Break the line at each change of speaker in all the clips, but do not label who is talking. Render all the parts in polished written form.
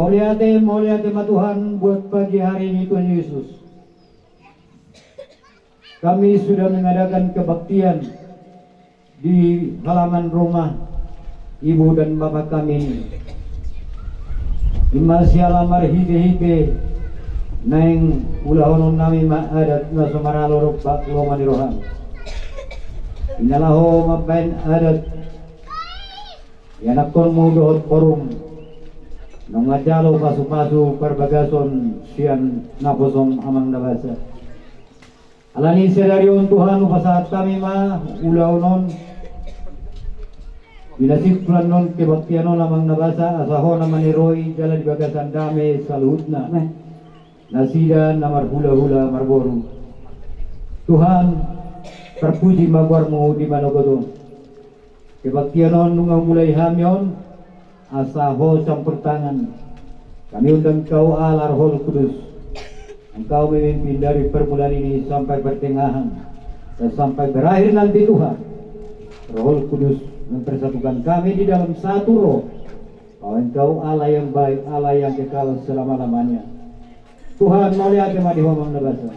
Mulia tema Tuhan buat pagi hari ini Tuhan Yesus. Kami sudah mengadakan kebaktian di halaman rumah ibu dan bapak kami. Imasyala marhide-hide neng ulahon nami adat na sumaralorok baklo manirohan. Inalaho mapain adat yanakon mo dohot forum nang ngajalo pasu-pasu perbagason sian naposom amang nabasa. Alani sedarion Tuhan upasahat kami ma ulaunon binasikulan non kebaktianon amang nabasa asaho na maniroy jala di bagasan dame saluhutna nasida namar hula-hula marboru. Tuhan terpuji magwarmu di manogodo kebaktianon nunga mulai hamyon asaho campur tangan kami undang kau alar hol kudus. Engkau memimpin dari permulaan ini sampai pertengahan dan sampai berakhir nanti Tuhan. Roh Kudus mempersatukan kami di dalam satu roh. Bahwa Engkau Allah yang baik, Allah yang kekal selama-lamanya. Tuhan mulia tema di homang nabasa.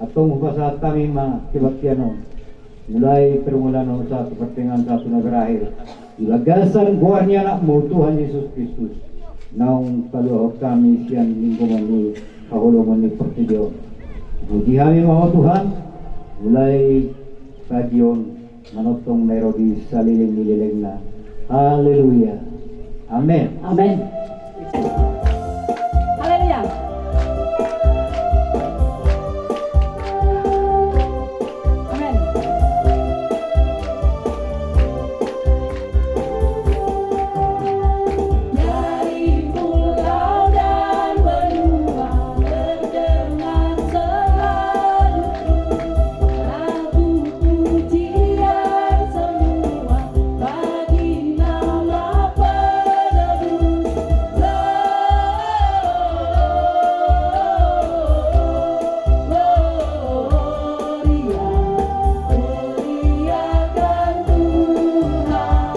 Atau saat kami ma kebaktianon. Mulai permulaan satu pertengahan satu na berakhir. Di bagasan guarnya anakmu Tuhan Yesus Kristus. Naung kaluh kami siang lingkungan ini. Kahulu menit pertidio. Puji kami mau Tuhan. Mulai stadion manotong Nairobi saliling nililingna. Haleluya. Amin.
Amin. Haleluya. Amin. Dari pulau dan benua terdengar selalu lagu pujian semua bagi nama penebus. Gloria, muliakan Tuhan.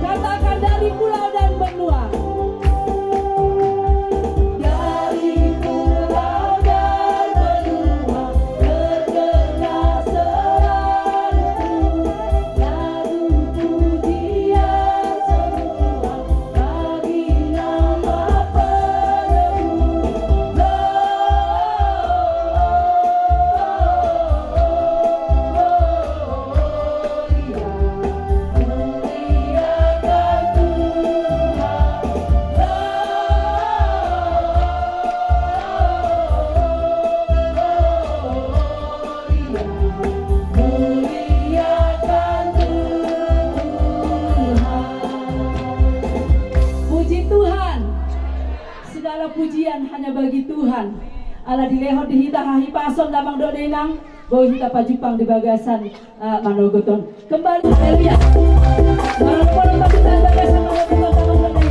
Katakan dari pulau dan benua. Dari pulau dan benua terdengar selalu lagu pujian semua bagi nama penebus. Puji Tuhan. Segala pujian hanya bagi Tuhan. Allah dilehot dihita hahipason damang dodenang boy hita pajupang di bagasan manogoton. Kembali haleluya. Walaupun takutan bagasan manogoton damang dodenang.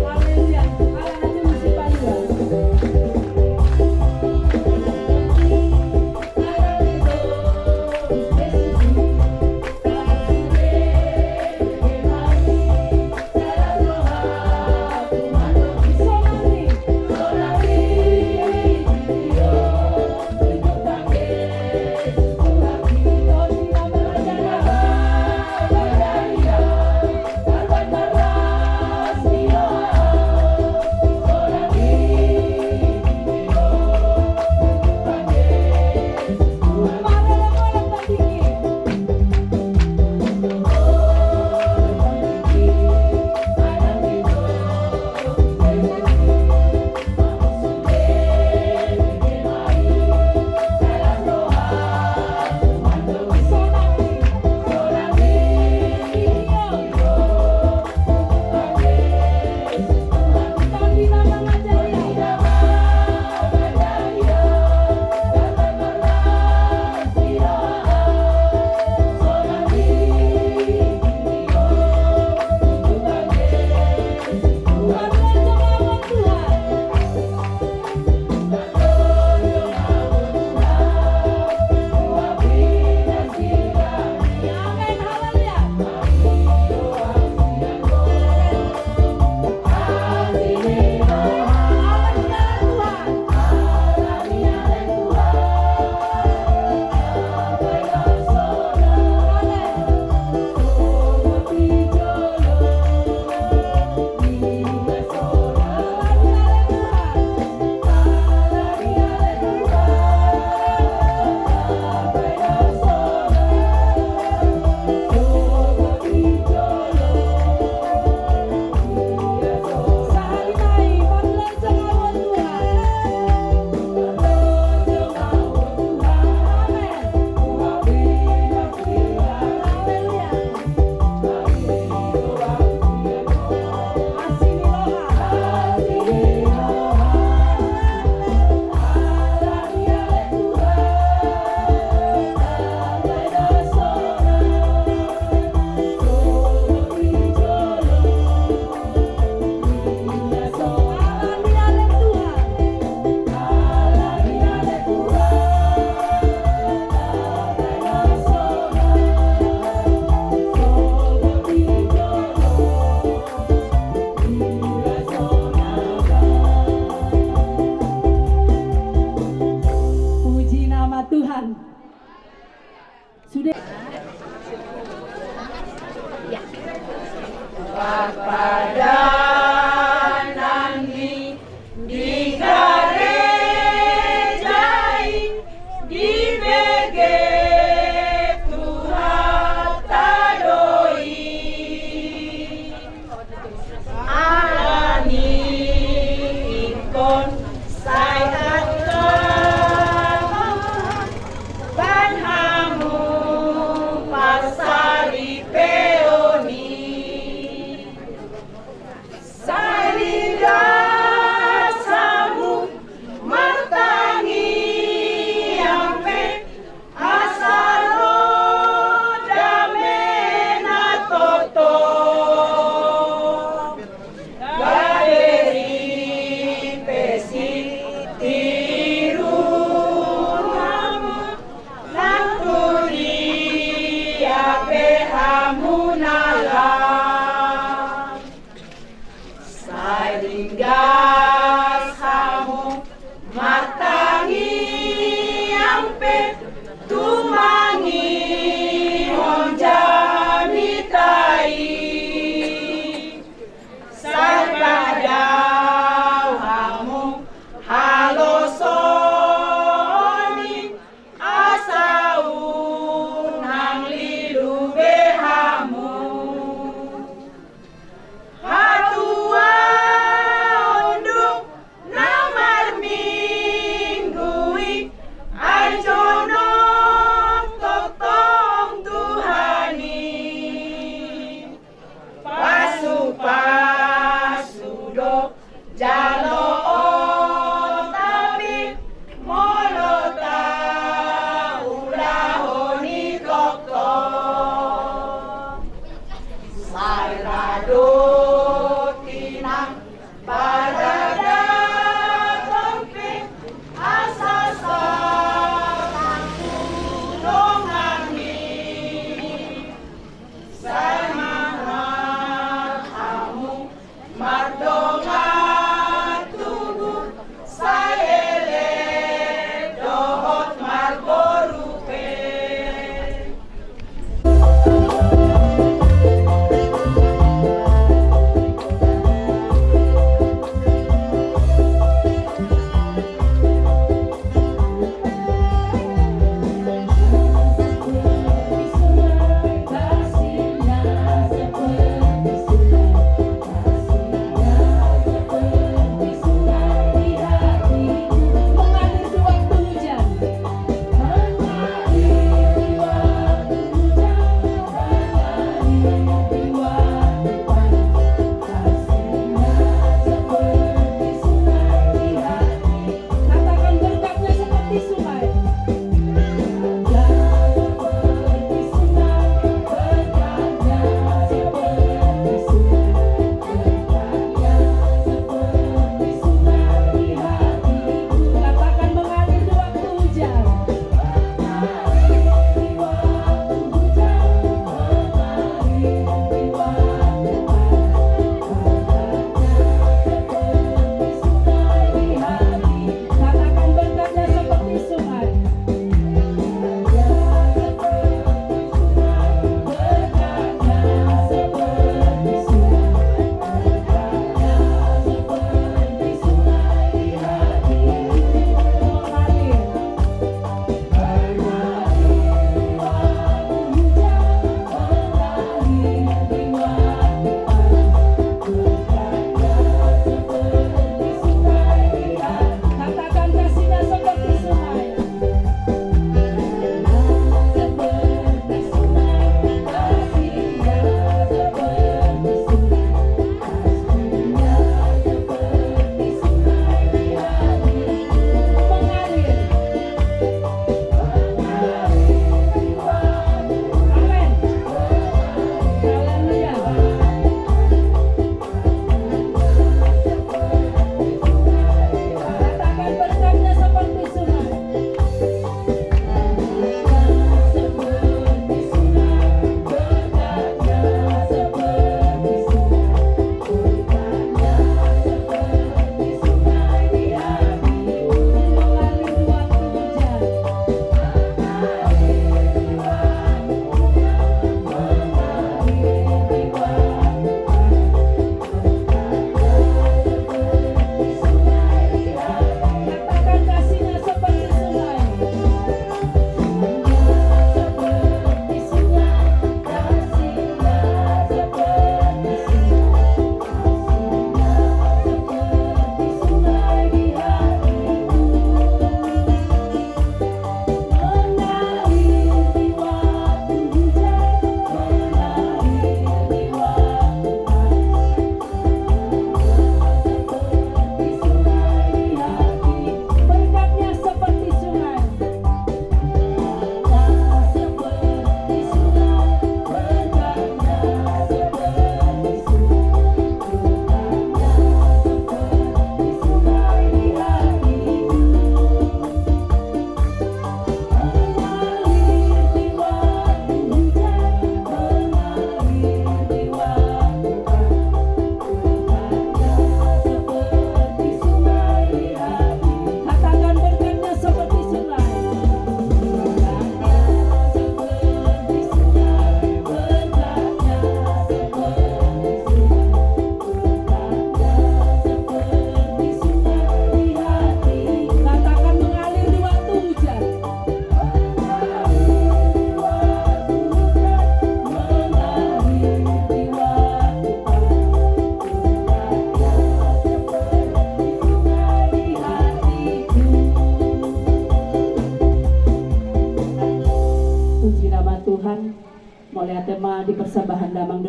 Haleluya. Allah nanti masih panjang.
Arani ikon sayat banhamu pasari peoni sarida samu matangi ampe asaro damena toto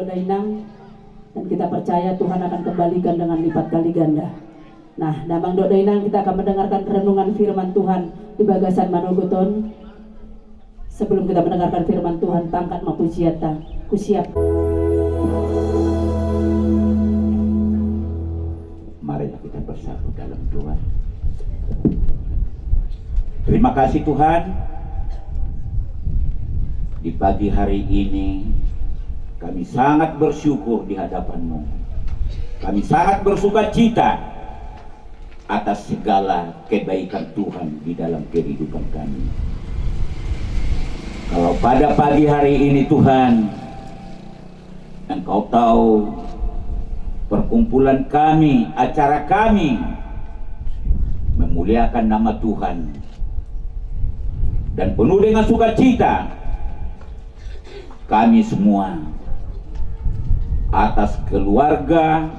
Dainang, dan kita percaya Tuhan akan kembalikan dengan lipat kali ganda. Nah, Damang Dok Dainang, kita akan mendengarkan renungan firman Tuhan di Bagasan Manogoton. Sebelum kita mendengarkan firman Tuhan, tangkat mapujiata, kusiap.
Marilah kita bersatu dalam doa. Terima kasih Tuhan, di pagi hari ini kami sangat bersyukur di hadapan-Mu. Kami sangat bersukacita atas segala kebaikan Tuhan di dalam kehidupan kami. Kalau pada pagi hari ini Tuhan, Engkau tahu perkumpulan kami, acara kami memuliakan nama Tuhan, dan penuh dengan sukacita kami semua atas keluarga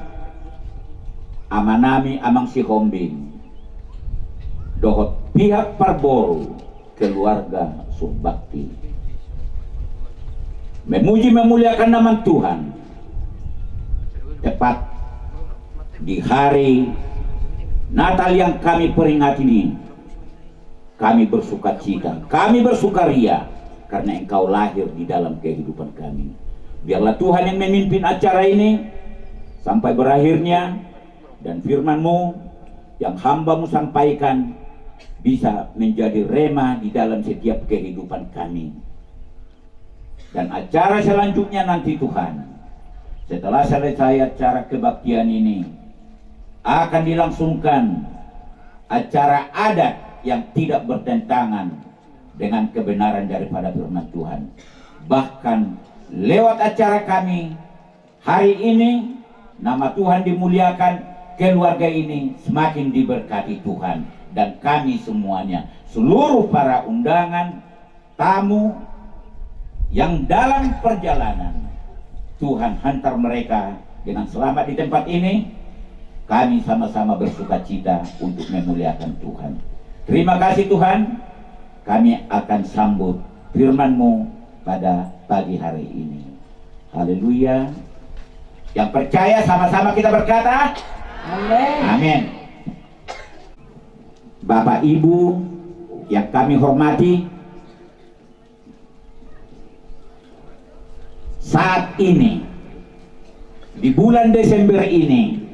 Amanami Amang Sihombing, dohot pihak Parboru, keluarga Surbakti, memuji memuliakan nama Tuhan. Tepat di hari Natal yang kami peringati ini, kami bersukacita, kami bersukaria karena Engkau lahir di dalam kehidupan kami. Biarlah Tuhan yang memimpin acara ini sampai berakhirnya, dan firman-Mu yang hamba-Mu sampaikan bisa menjadi rema di dalam setiap kehidupan kami. Dan acara selanjutnya nanti Tuhan, setelah selesai acara kebaktian ini, akan dilangsungkan acara adat yang tidak bertentangan dengan kebenaran daripada firman Tuhan. Bahkan lewat acara kami hari ini, nama Tuhan dimuliakan, keluarga ini semakin diberkati Tuhan, dan kami semuanya, seluruh para undangan, tamu yang dalam perjalanan, Tuhan hantar mereka dengan selamat di tempat ini. Kami sama-sama bersukacita untuk memuliakan Tuhan. Terima kasih Tuhan. Kami akan sambut firman-Mu pada pagi hari ini. Haleluya. Yang percaya sama-sama kita berkata
Amin.
amin. Bapak Ibu yang kami hormati, saat ini di bulan Desember ini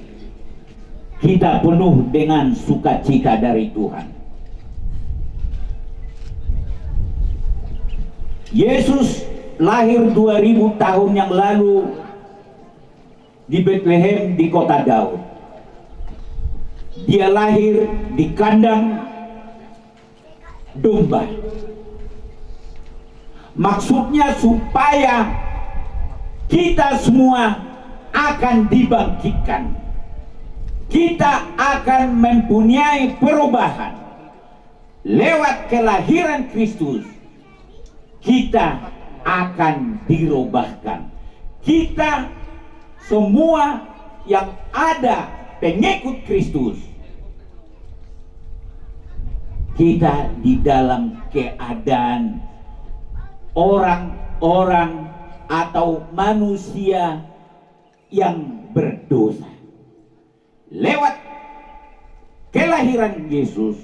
kita penuh dengan sukacita dari Tuhan. Yesus lahir 2000 tahun yang lalu di Bethlehem di kota Daud. Dia lahir di kandang domba. Maksudnya supaya kita semua akan dibangkitkan. Kita akan mempunyai perubahan. Lewat kelahiran Kristus, kita akan dirubahkan. Kita semua yang ada pengikut Kristus, kita di dalam keadaan orang-orang atau manusia yang berdosa. Lewat kelahiran Yesus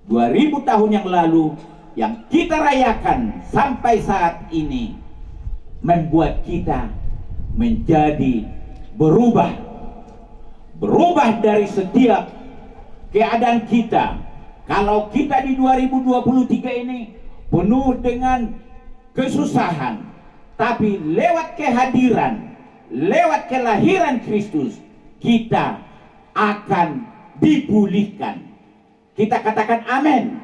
2000 tahun yang lalu, yang kita rayakan sampai saat ini, membuat kita menjadi berubah dari setiap keadaan kita. Kalau kita di 2023 ini penuh dengan kesusahan, tapi lewat kehadiran, lewat kelahiran Kristus, kita akan dipulihkan. Kita katakan amin.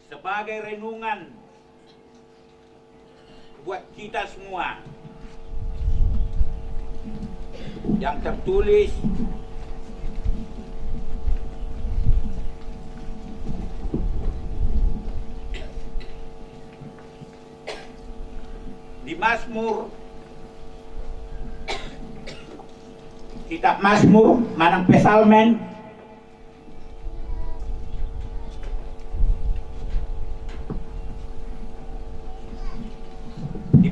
Sebagai renungan buat kita semua yang tertulis di Mazmur, kitab Mazmur, manang Pesalmen,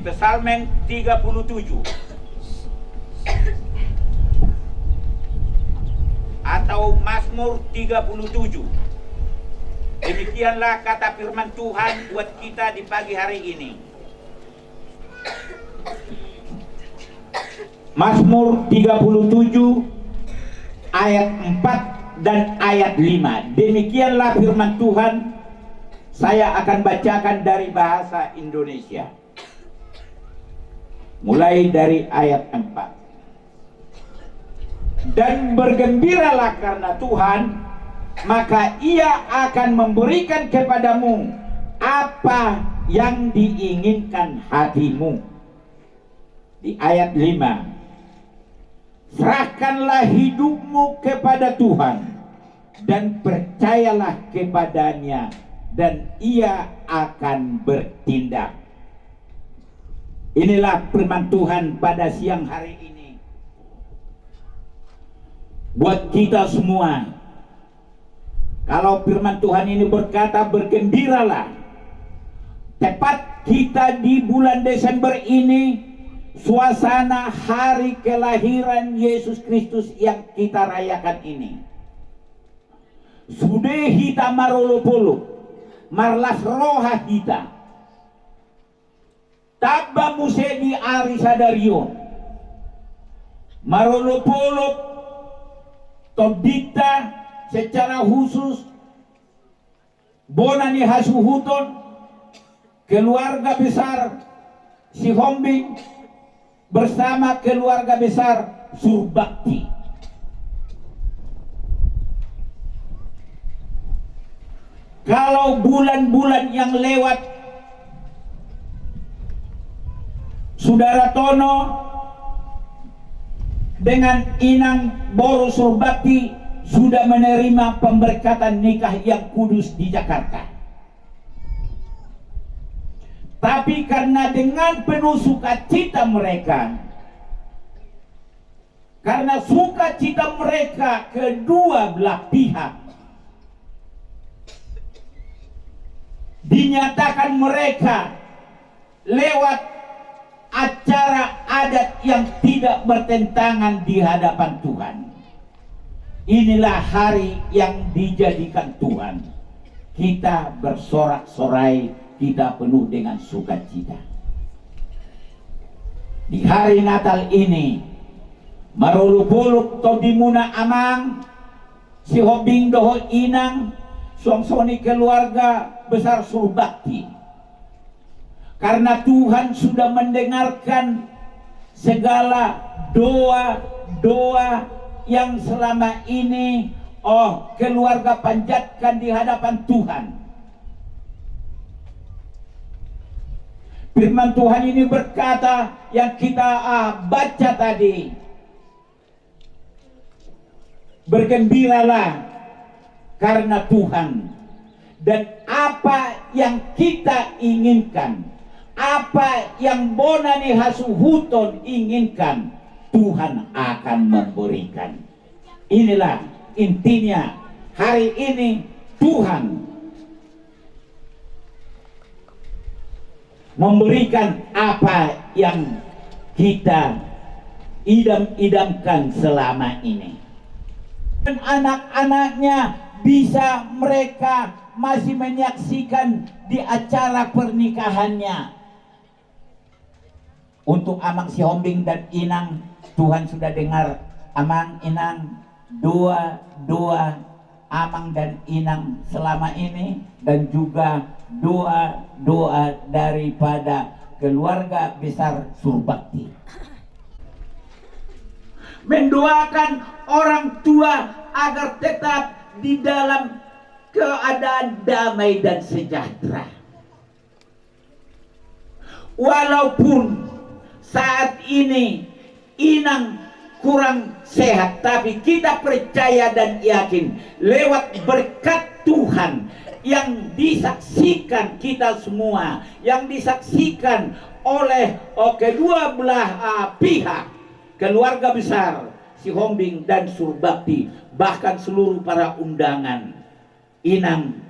Psalmen 37 atau Mazmur 37. Demikianlah kata firman Tuhan buat kita di pagi hari ini. Mazmur 37 ayat 4 dan ayat 5. Demikianlah firman Tuhan. Saya akan bacakan dari bahasa Indonesia. Mulai dari ayat 4. Dan bergembiralah karena Tuhan, maka Ia akan memberikan kepadamu apa yang diinginkan hatimu. Di ayat 5. Serahkanlah hidupmu kepada Tuhan dan percayalah kepadanya, dan Ia akan bertindak. Inilah firman Tuhan pada siang hari ini buat kita semua. Kalau firman Tuhan ini berkata bergembiralah, tepat kita di bulan Desember ini, suasana hari kelahiran Yesus Kristus yang kita rayakan ini. Sudah hita marolopolo marlas roha hita tabba musedi ari sadarion marolopolo tobdita secara khusus bonani hasuhuton keluarga besar si Hombing bersama keluarga besar Surbakti. Kalau bulan-bulan yang lewat, Saudara Tono dengan Inang Boru Surbakti sudah menerima pemberkatan nikah yang kudus di Jakarta. Tapi karena dengan penuh sukacita mereka, karena sukacita mereka kedua belah pihak, dinyatakan mereka lewat acara adat yang tidak bertentangan di hadapan Tuhan. Inilah hari yang dijadikan Tuhan. Kita bersorak-sorai, kita penuh dengan sukacita. Di hari Natal ini, marulupuluk todimuna amang, si Hombing doho Inang, songsoni keluarga besar Surbakti. Karena Tuhan sudah mendengarkan segala doa-doa yang selama ini keluarga panjatkan di hadapan Tuhan. Firman Tuhan ini berkata yang kita baca tadi, bergembiralah karena Tuhan, dan apa yang kita inginkan, apa yang bonani hasuhuton inginkan, Tuhan akan memberikan. Inilah intinya hari ini. Tuhan memberikan apa yang kita idam-idamkan selama ini. Dan anak-anaknya bisa mereka masih menyaksikan di acara pernikahannya. Untuk Amang si Hombing dan Inang, Tuhan sudah dengar Amang Inang doa Amang dan Inang selama ini, dan juga doa daripada keluarga besar Surbakti. Mendoakan orang tua agar tetap di dalam keadaan damai dan sejahtera. Walaupun saat ini Inang kurang sehat, tapi kita percaya dan yakin lewat berkat Tuhan yang disaksikan kita semua, yang disaksikan oleh kedua belah pihak, keluarga besar si Hombing dan Surbakti, bahkan seluruh para undangan, Inang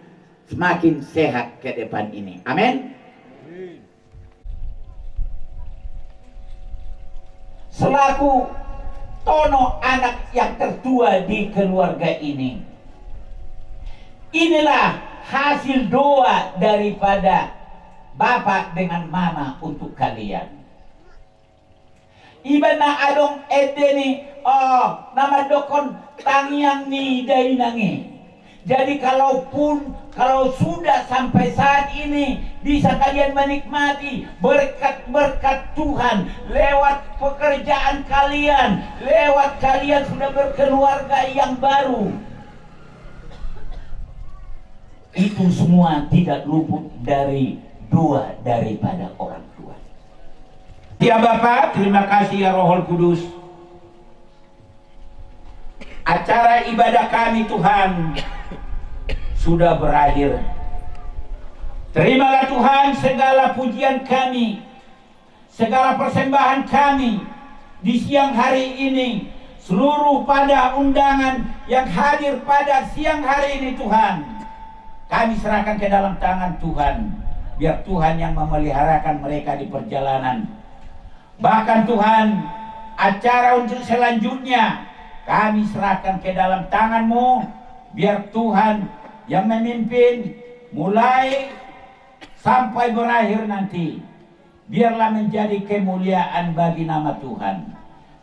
semakin sehat ke depan ini. Amin. selaku Tono anak yang tertua di keluarga ini. Inilah hasil doa daripada Bapak dengan Mama untuk kalian. Iba na adong edeni nama dokon tangiang ni dainangi. Jadi kalau sudah sampai saat ini bisa kalian menikmati berkat-berkat Tuhan lewat pekerjaan kalian, lewat kalian sudah berkeluarga yang baru. Itu semua tidak luput dari doa daripada orang tua. Ya Bapak, terima kasih ya Rohul Kudus. Acara ibadah kami Tuhan sudah berakhir. Terimalah Tuhan segala pujian kami, segala persembahan kami di siang hari ini. Seluruh pada undangan yang hadir pada siang hari ini Tuhan, kami serahkan ke dalam tangan Tuhan. Biar Tuhan yang memeliharakan mereka di perjalanan. Bahkan Tuhan, acara untuk selanjutnya kami serahkan ke dalam tangan-Mu. Biar Tuhan yang memimpin mulai sampai berakhir nanti. Biarlah menjadi kemuliaan bagi nama Tuhan.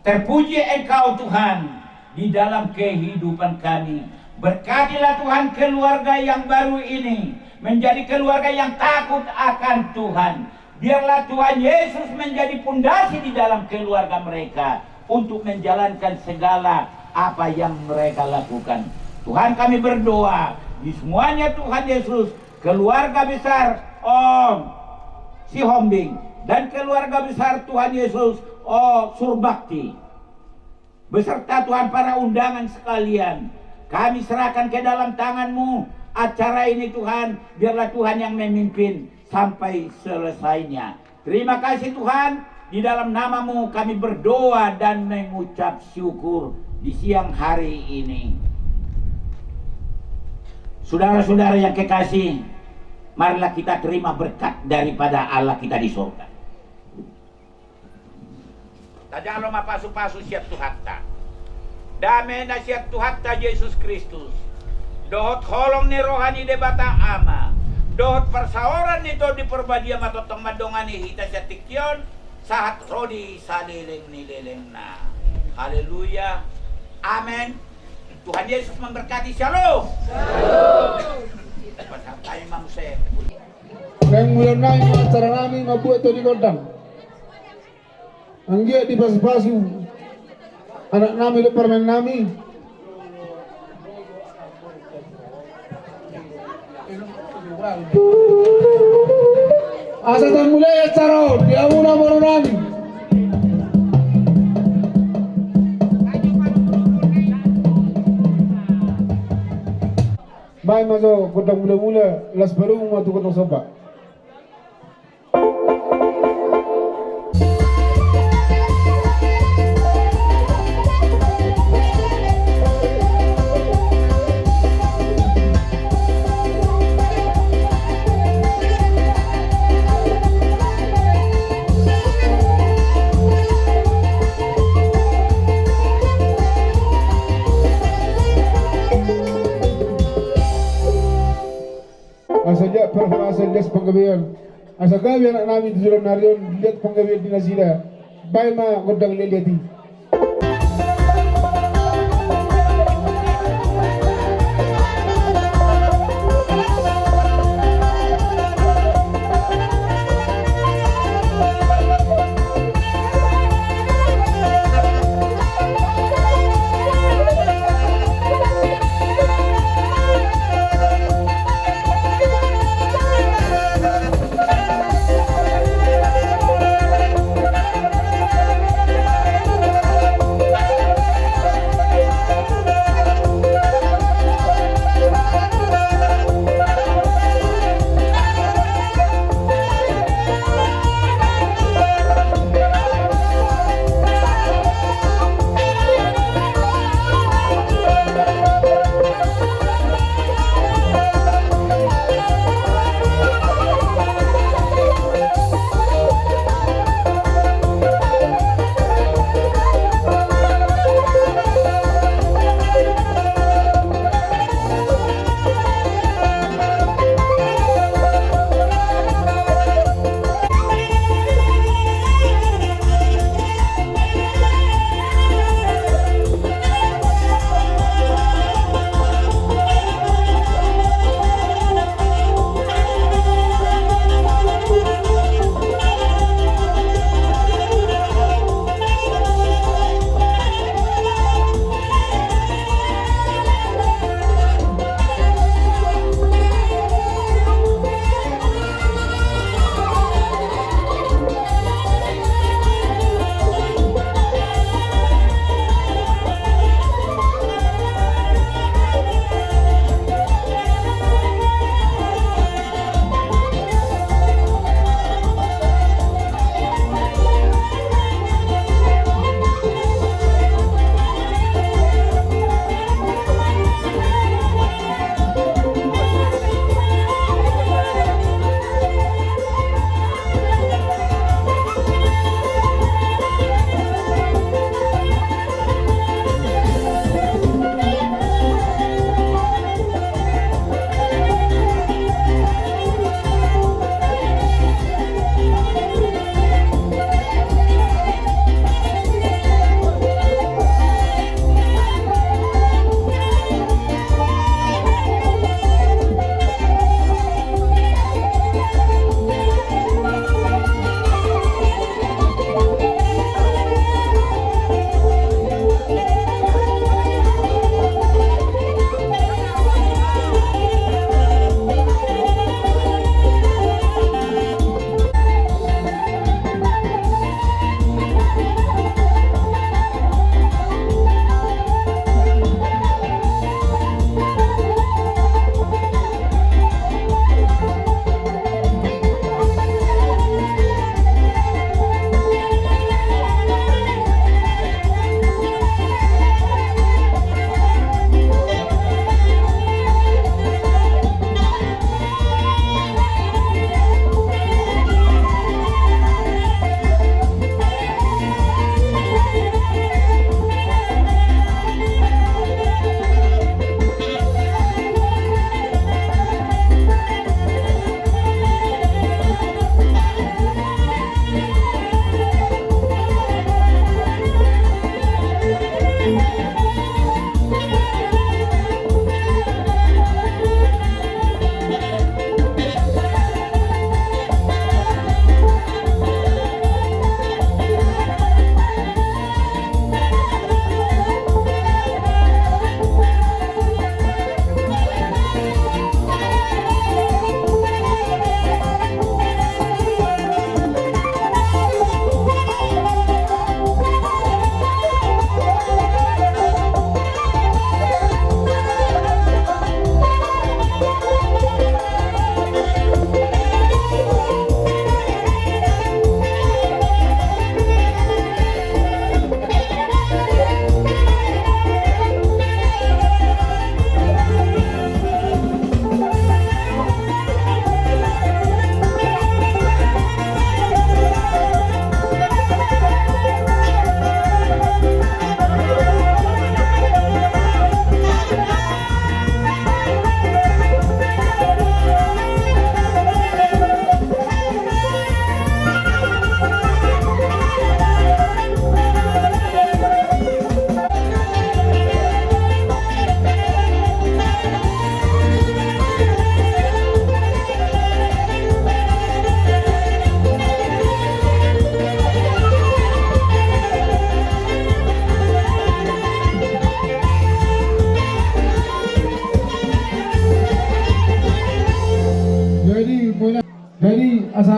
Terpuji Engkau Tuhan di dalam kehidupan kami. Berkatilah Tuhan keluarga yang baru ini menjadi keluarga yang takut akan Tuhan. Biarlah Tuhan Yesus menjadi pondasi di dalam keluarga mereka untuk menjalankan segala apa yang mereka lakukan. Tuhan, kami berdoa di semuanya Tuhan Yesus, keluarga besar Om Sihombing dan keluarga besar Tuhan Yesus Surbakti beserta Tuhan para undangan sekalian, kami serahkan ke dalam tangan-Mu acara ini Tuhan. Biarlah Tuhan yang memimpin sampai selesainya. Terima kasih Tuhan, di dalam nama-Mu kami berdoa dan mengucap syukur di siang hari ini. Saudara-saudara yang kekasih, marilah kita terima berkat daripada Allah kita di surga. Tajalo mapasu-pasu siap Tuhatta. Damai na siap Tuhatta Yesus Kristus. Dohot holong ni rohani debata ama. Dohot persaoran nito di perbadia matotong madongani hita siya tikyon. Sahat rodi salileng nileleng na. Haleluya. Amen. Tuhan Yesus memberkati. Shalom. Pasal tayo mamse.
Yang mulai naik acara kami mabuat itu di kodam. Anggia di pasu-pasu. Anak nami itu permen nami. Asal mulai acara dia mula baru nami. Baik masuk kodam mula-mula las baru matu kodam soba. Asal performasi des penggawean. Asal kami anak nami di dalam narion lihat penggawean di Nasida. Baik mah kodang leleti.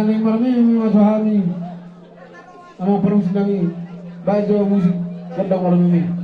Tuhan yang marami masuhani. Ama perung sindangi. Bajo musik sedang marami.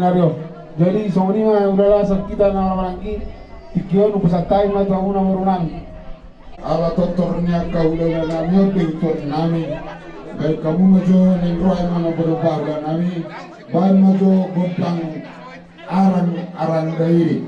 nario. Jadi songoni mah udahlah kita nama lagi tikion upasatai mah tuh una morunang. Ala totornya kau udah nami pintor nami. Baik kamu majo nengroy mana berubah dan nami. Baik majo gontang arang dari.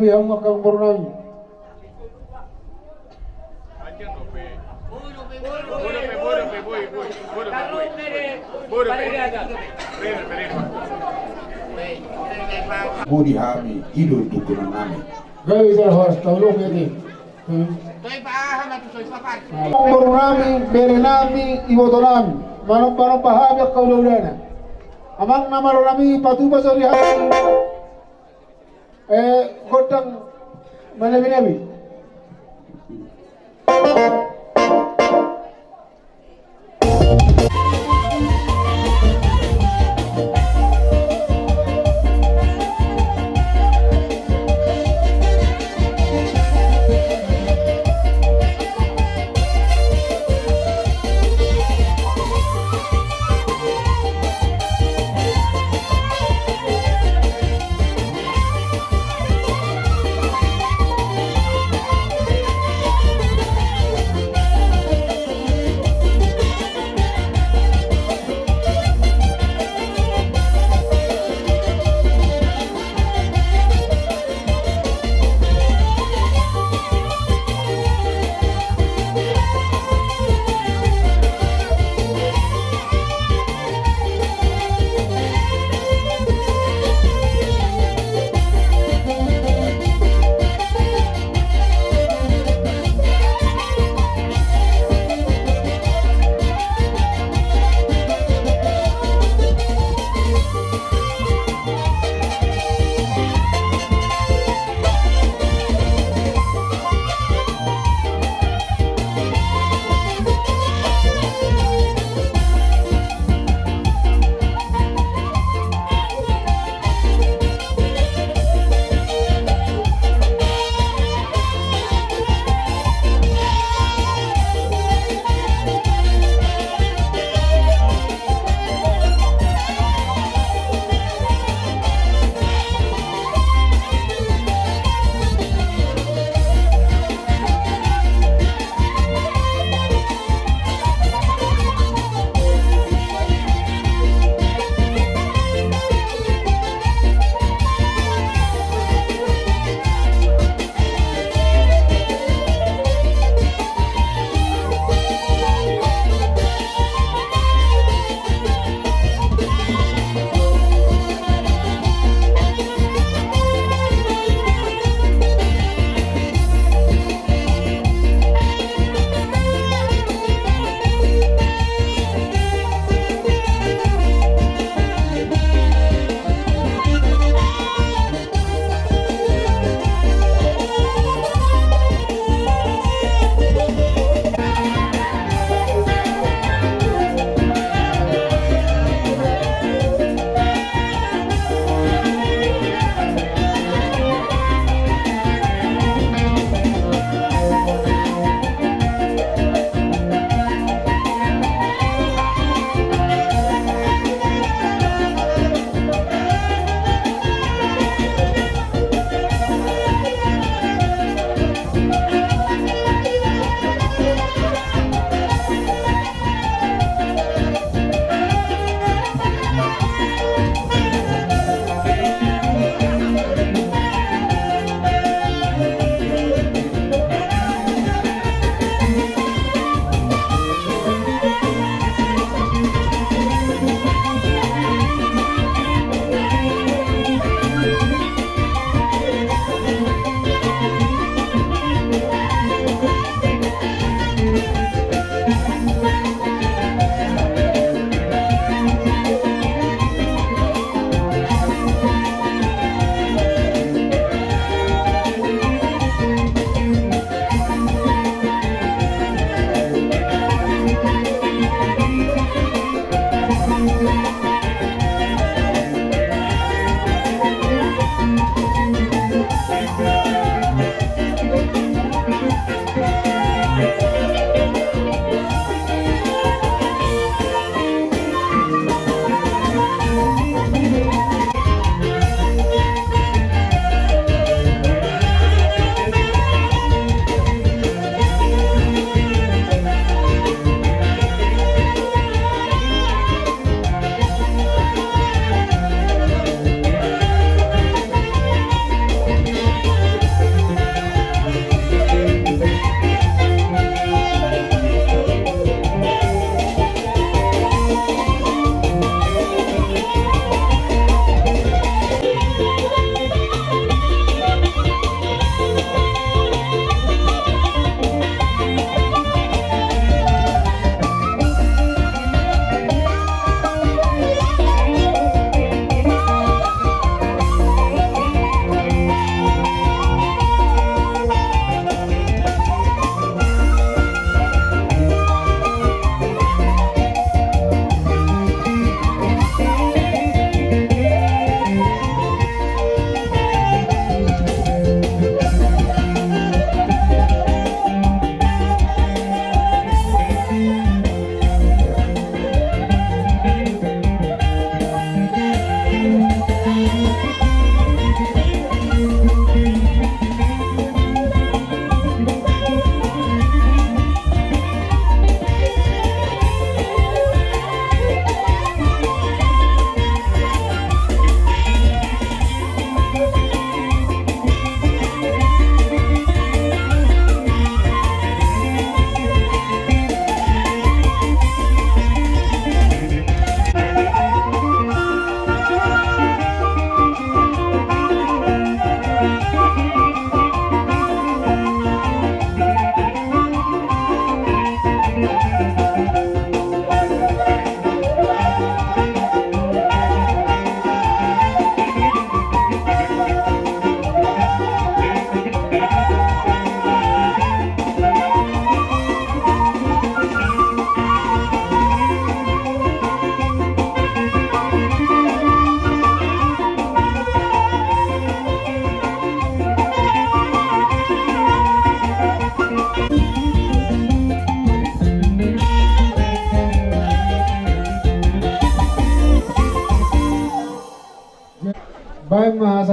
bihang makang baru nami.
Budi hami idul tukunan nami.
Gaya bisa horas tahu ini. Baru nami, bere nami, iwoto nami. Manong pahabyak kau lulana. Amang nama nami patu pasori hari. Godang mana binabi?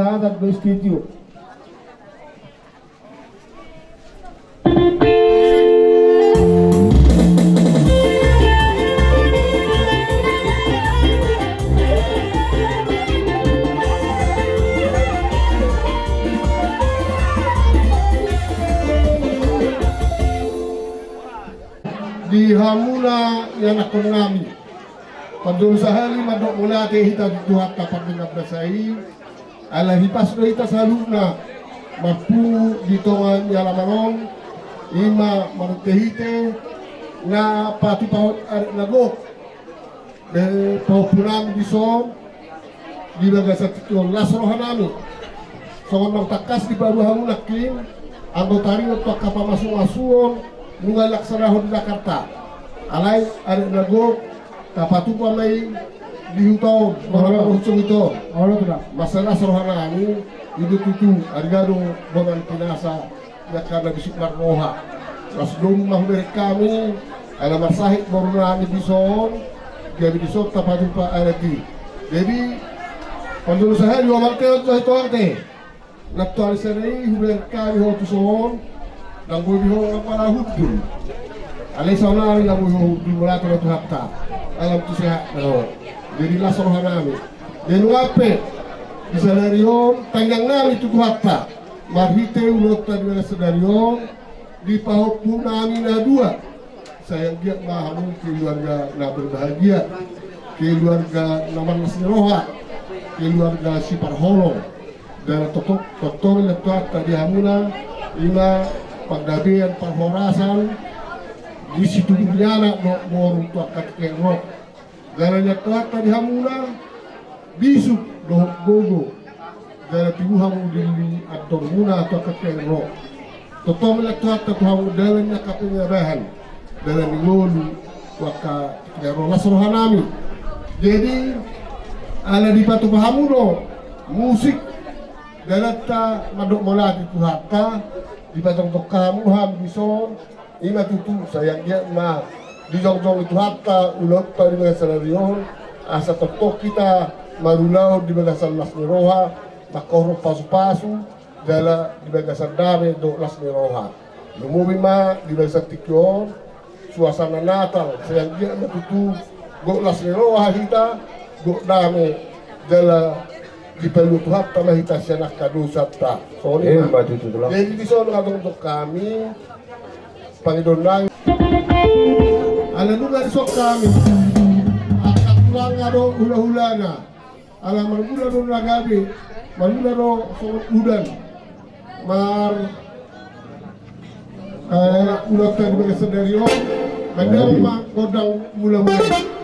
kesehatan bersetuju. Di hamuna yang nak kami padul sahali madok mulate hita tuhat tapat ngabdasai ala hipas do hita saluna mapu ditongan yalamanong ima marutehite na patu paut arek nagok de paupunam biso di bagasa tikon lasrohanami songon nang takas di baru hamuna kin anggotari untuk kapal masuk-masuon nunga laksana di Jakarta alay arek nagok tapatu pa may dihutaw mga usong ito masalah sorohana ani itu tutu arigado bongan pinasa yakana bisik marnoha rasdum mahmer kami ala masahit borunani bison gabi bison tapatu pa areti jadi pandulu sahel yo marte to arte naktual seri huber kami ho tuson nang bobi ho para hudul alay sauna nang bobi ho hudul mula to hatta alam tu sehat kalau jadilah sorohanami dan wape di senario tanjang nami tu hatta marhite ulota di senario di pahop punami na dua sayang dia mahamu keluarga na berbahagia keluarga naman Nasniroha keluarga si Parholong dan totok letuat tadi hamuna ina pagdabian parhorasan di situ dunyana no untuk akat kerok garanya telat tadi hamuna bisu dohok gogo gara tibuhamu dili ador muna atau akat kerok totong letuat tatu hamu dalamnya kapingabahan dalam ngolu waka kerok lasrohanami jadi ala di patu pahamuno musik dalata madok mola di tuhata di batang tokamu ham bison ima tutu sayang dia ma di jong itu hatta ulot tadi mengasalario asa totok kita marulau di bagasan Nasniroha makoro pasu-pasu dala di bagasan dame do Nasniroha lumubi ma di bagasan Tikyon suasana Natal sayang dia ma tutu go Nasniroha kita go dame dala di pelu Tuhan tanah hita sianak kadu sabta soalnya jadi di sana untuk kami pangidonang ala nunga di sok kami akat pulang ado hula-hulana ala margula do nagabi margula do sobat udan mar ulat tadi bagai sedario bandar mak godang mula-mula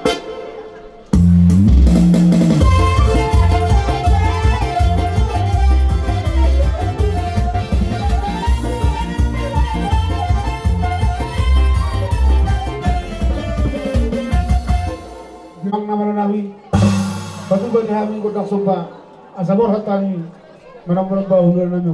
batu bagi kami kotak sopa asabor hatani menambah bahulan nami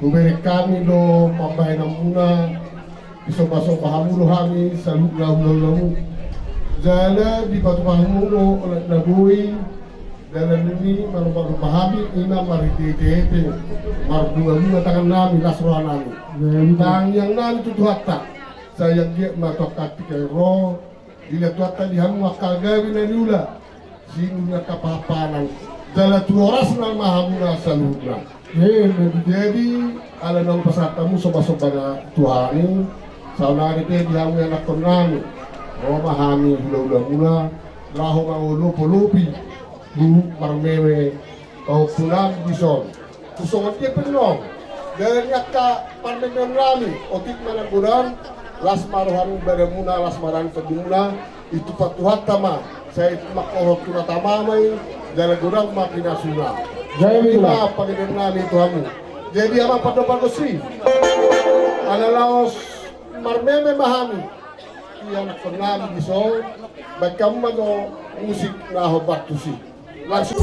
Kuberi kami do pambahay ng muna, iso-baso pahamulo kami sa lamu-lamu. Jala di batu pahamulo ulat nabui, dalam ini malu-malu pahami ina mariti-tete, marbunga-bunga tangan nami, lasrohan nami. Tang yang nami tutu hatta, saya dia matok kay roh, dilihat hatta dihamu akal gawin na niula, sinuna kapapanan, jala tu oras na mahamuna sa lubna. Jadi ala nang pasatamu soba-soba na Tuhani saunari te dihamu anak konami o mahami hula-hula mula laho maulupo-lupi bu marmewe o pulang bison kusongan dia penolong dan yakka parmemen lami otik managuran las maruhan beremuna las maran pedumuna itu patuhat tama saya makorot tuna tamamay dalam gurang makina suna jadi apa pagidin nami Tuhanmu jadi apa pada pagosri alalaos marmeme mahami yang pernah biso baik kamu mago musik na hobat tusi langsung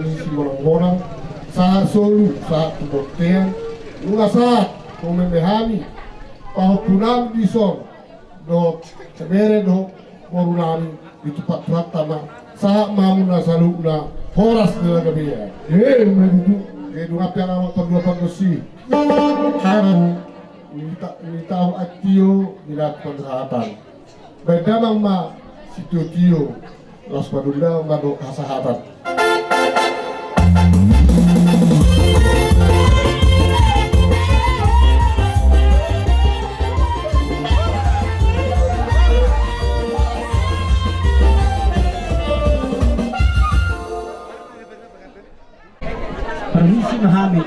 nami si orang-orang saat solu saat pembuktian nuna saat memehami pahupunan bisor do sebere do morunami di tempat tanah saat mamuna saluna horas de la gabia meditu edu apa yang amat perluasan besi minta atio dilakukan kesehatan bedamang ma situ tio las padunda mado kesehatan.
Permisi memahami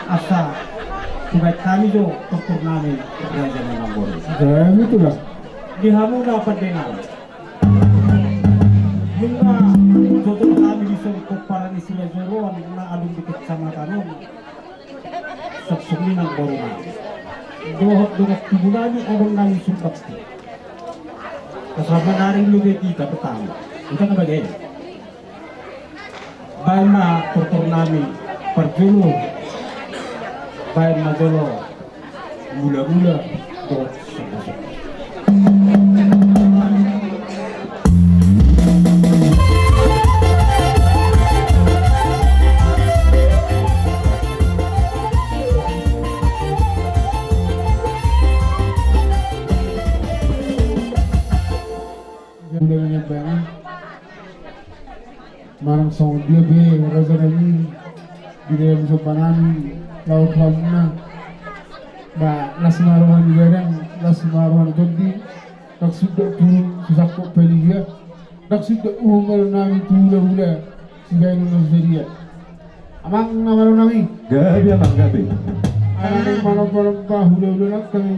asa tugas kami jo dokter nami kerja dengan boleh.
Dan itulah
Di hamu dapat dengar. Bunga dokter kami di sengkok para istilah joron na alung di kecamatan saksumi ng borona. Dohok tibulani orang nami sumpah. Kasama naring lugi kita pertama. Ito na bagay. Bayan na dokter nami perjulu bayan majolo mula-mula do
marang song dia be razanani dire musopanani laut lamna ba lasmarohan dilarang lasmarohan godi tak sudah turun susakko peligia tak sudah umal nami tula sigai nazaria amang namaro nami
Gabi amang gabi.
ana mana hula nak kami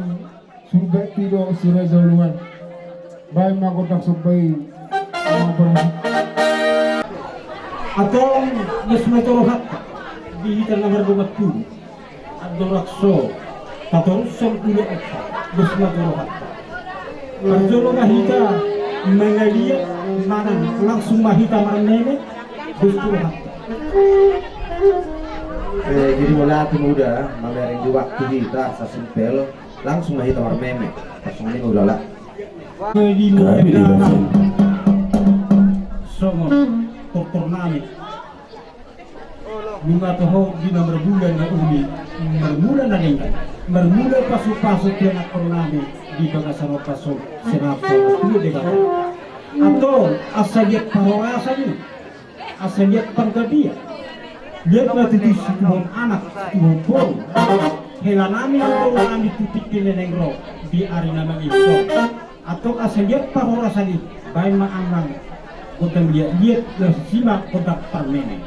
surga tido sira jauluan bay magotak sobai
atong mas matorohat di hitan nomor 20 atau rakso tatorus ulo at mas matorohat perjolo mahita mengaliat mana langsung mahita marnene bustorohat
jadi mulai muda mamereng di waktu kita sasimpel langsung mahita marmeme langsung ini udah lah
di mulai somon dokter nami bunga toho di nomor bulan na uli bermula na rin bermula pasok-pasok yan ako nami di bagasaro pasok sinapo tulo de gata atau asagyat pahawasan yun asagyat panggabiya lihat na titis tuhong anak tuhong pong hela nami ang nami tutik kinenengro di ari naman ito atau asagyat pahawasan yun bayan maangang kota lihat dan simak kota permene.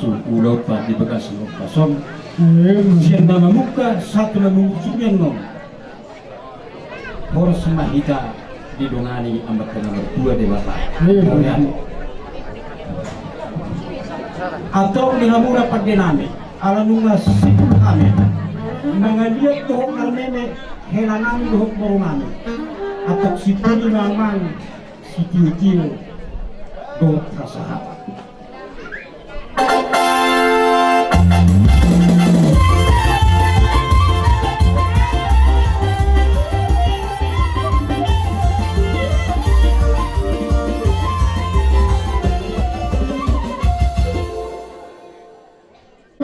pasu ulo pa di bagas lo pasom siya na mamuka satu na mungsuyan no horos mahita di dongani amat ka nomor 2 di bapak atau nilamura pagdenami ala nunga sikul kami mangaliat dohok karmene helanami dohok morunami atau situli mamang sitiu-tiu dohok rasahat.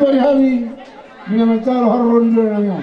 Hari dengan mencari horor di dalamnya.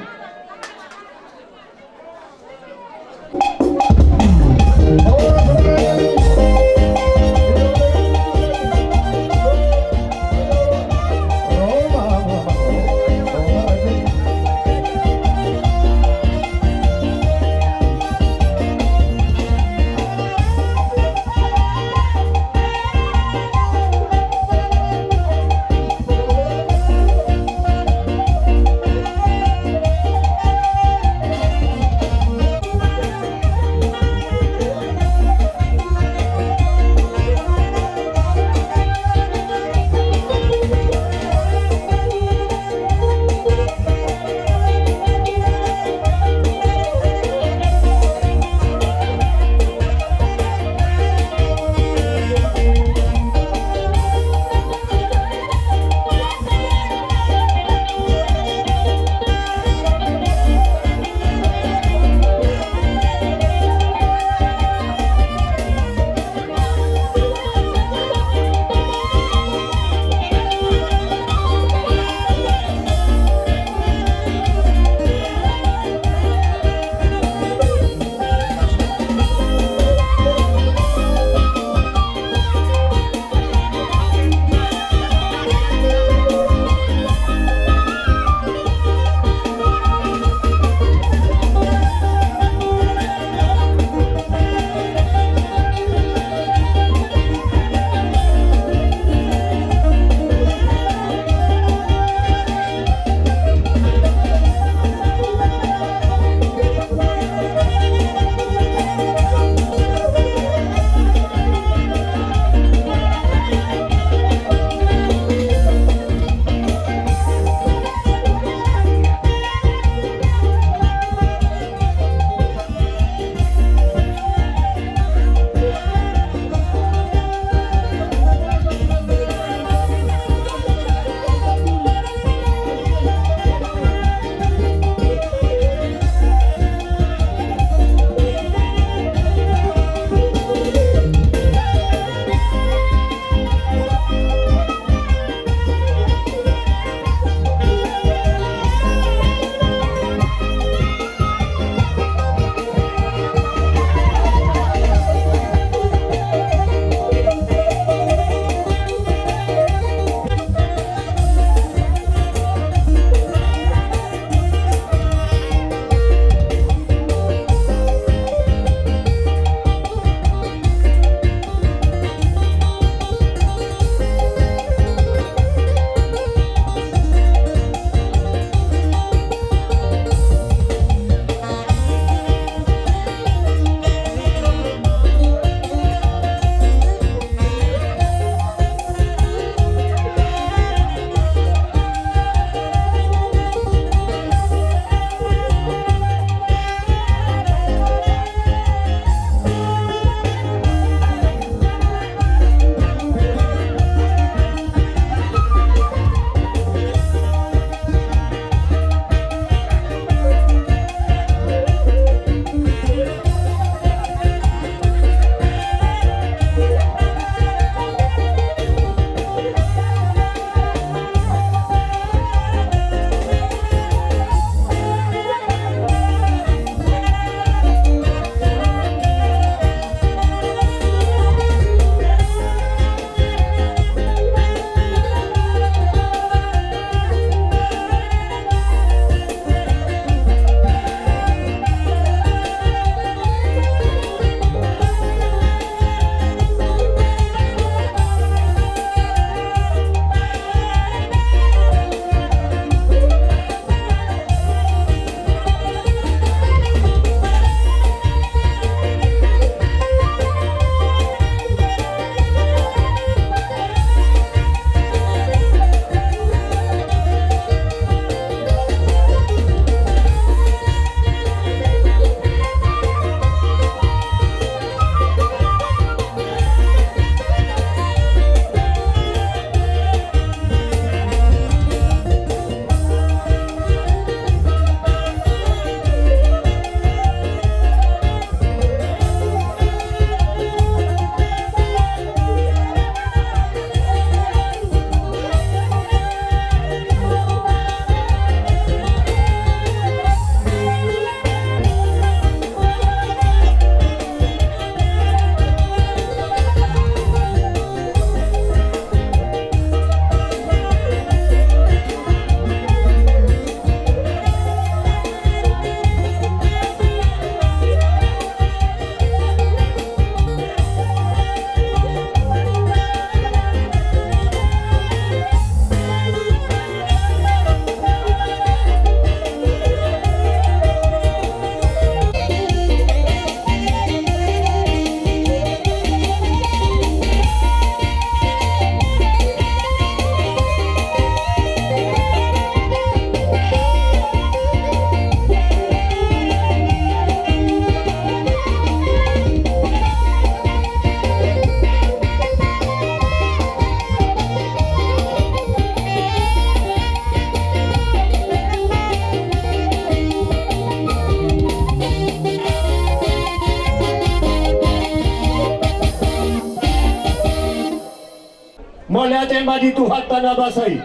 Sema di Tuhan tanah basai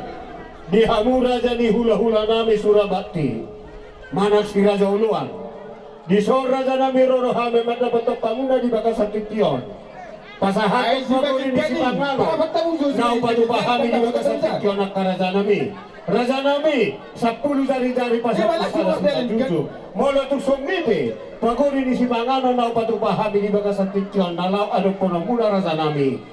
di hamura jani hula-hula nami surabakti mana si raja uluan di sor raja nami rorohame mata betok pamuna di bakasat tition pasahat paguri di sipangalo nau padu pahami di bakasat tition nak raja nami 10 jari-jari pasahat juju molo tu somite paguri di sipangalo nau padu pahami di bakasat tition nalau adu ponamula raja nami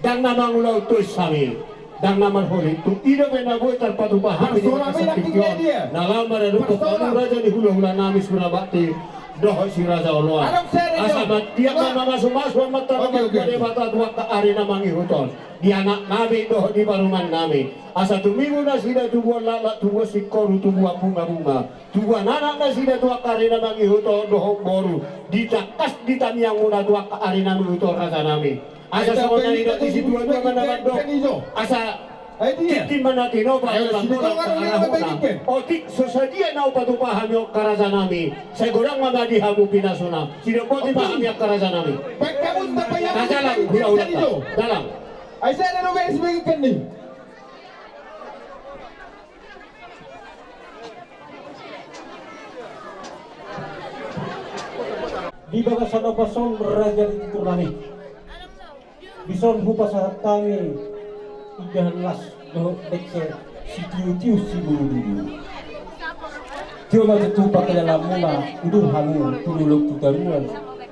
dan nama ulau tuis sami dan nama holi tu ida bena boy terpadu pahami di bakasat tition nalau maradu ponu raja di hula-hula nami surabakti doh si raja uluan asabat dia mama masuk mata pada mata dua ke arena mangi huton di anak nabi doh di baruman nami asa tu minggu nasida tu buat lala tu buat sikoru tu buat bunga-bunga tu buat anak nasida dua ke arena mangi huton doh boru ditakas di tamiang muna dua ke arena mangi huton raja nami asa sama nari di situ dua mana doh asa Titi manatino pa lang otik sesadia nau patu pahami karaja nami segorang mamadi hamu pinasuna tidak poti pahami karaja nami kajalang hula-hula dalam
Aisyah ada nombor sebagai ni.
Di bagasan pasong raja di turnami bison hupa sahat kami ikan las do deke si tiu si buru tio maju tu pakai dalam mula udur hamu tululuk tutaruan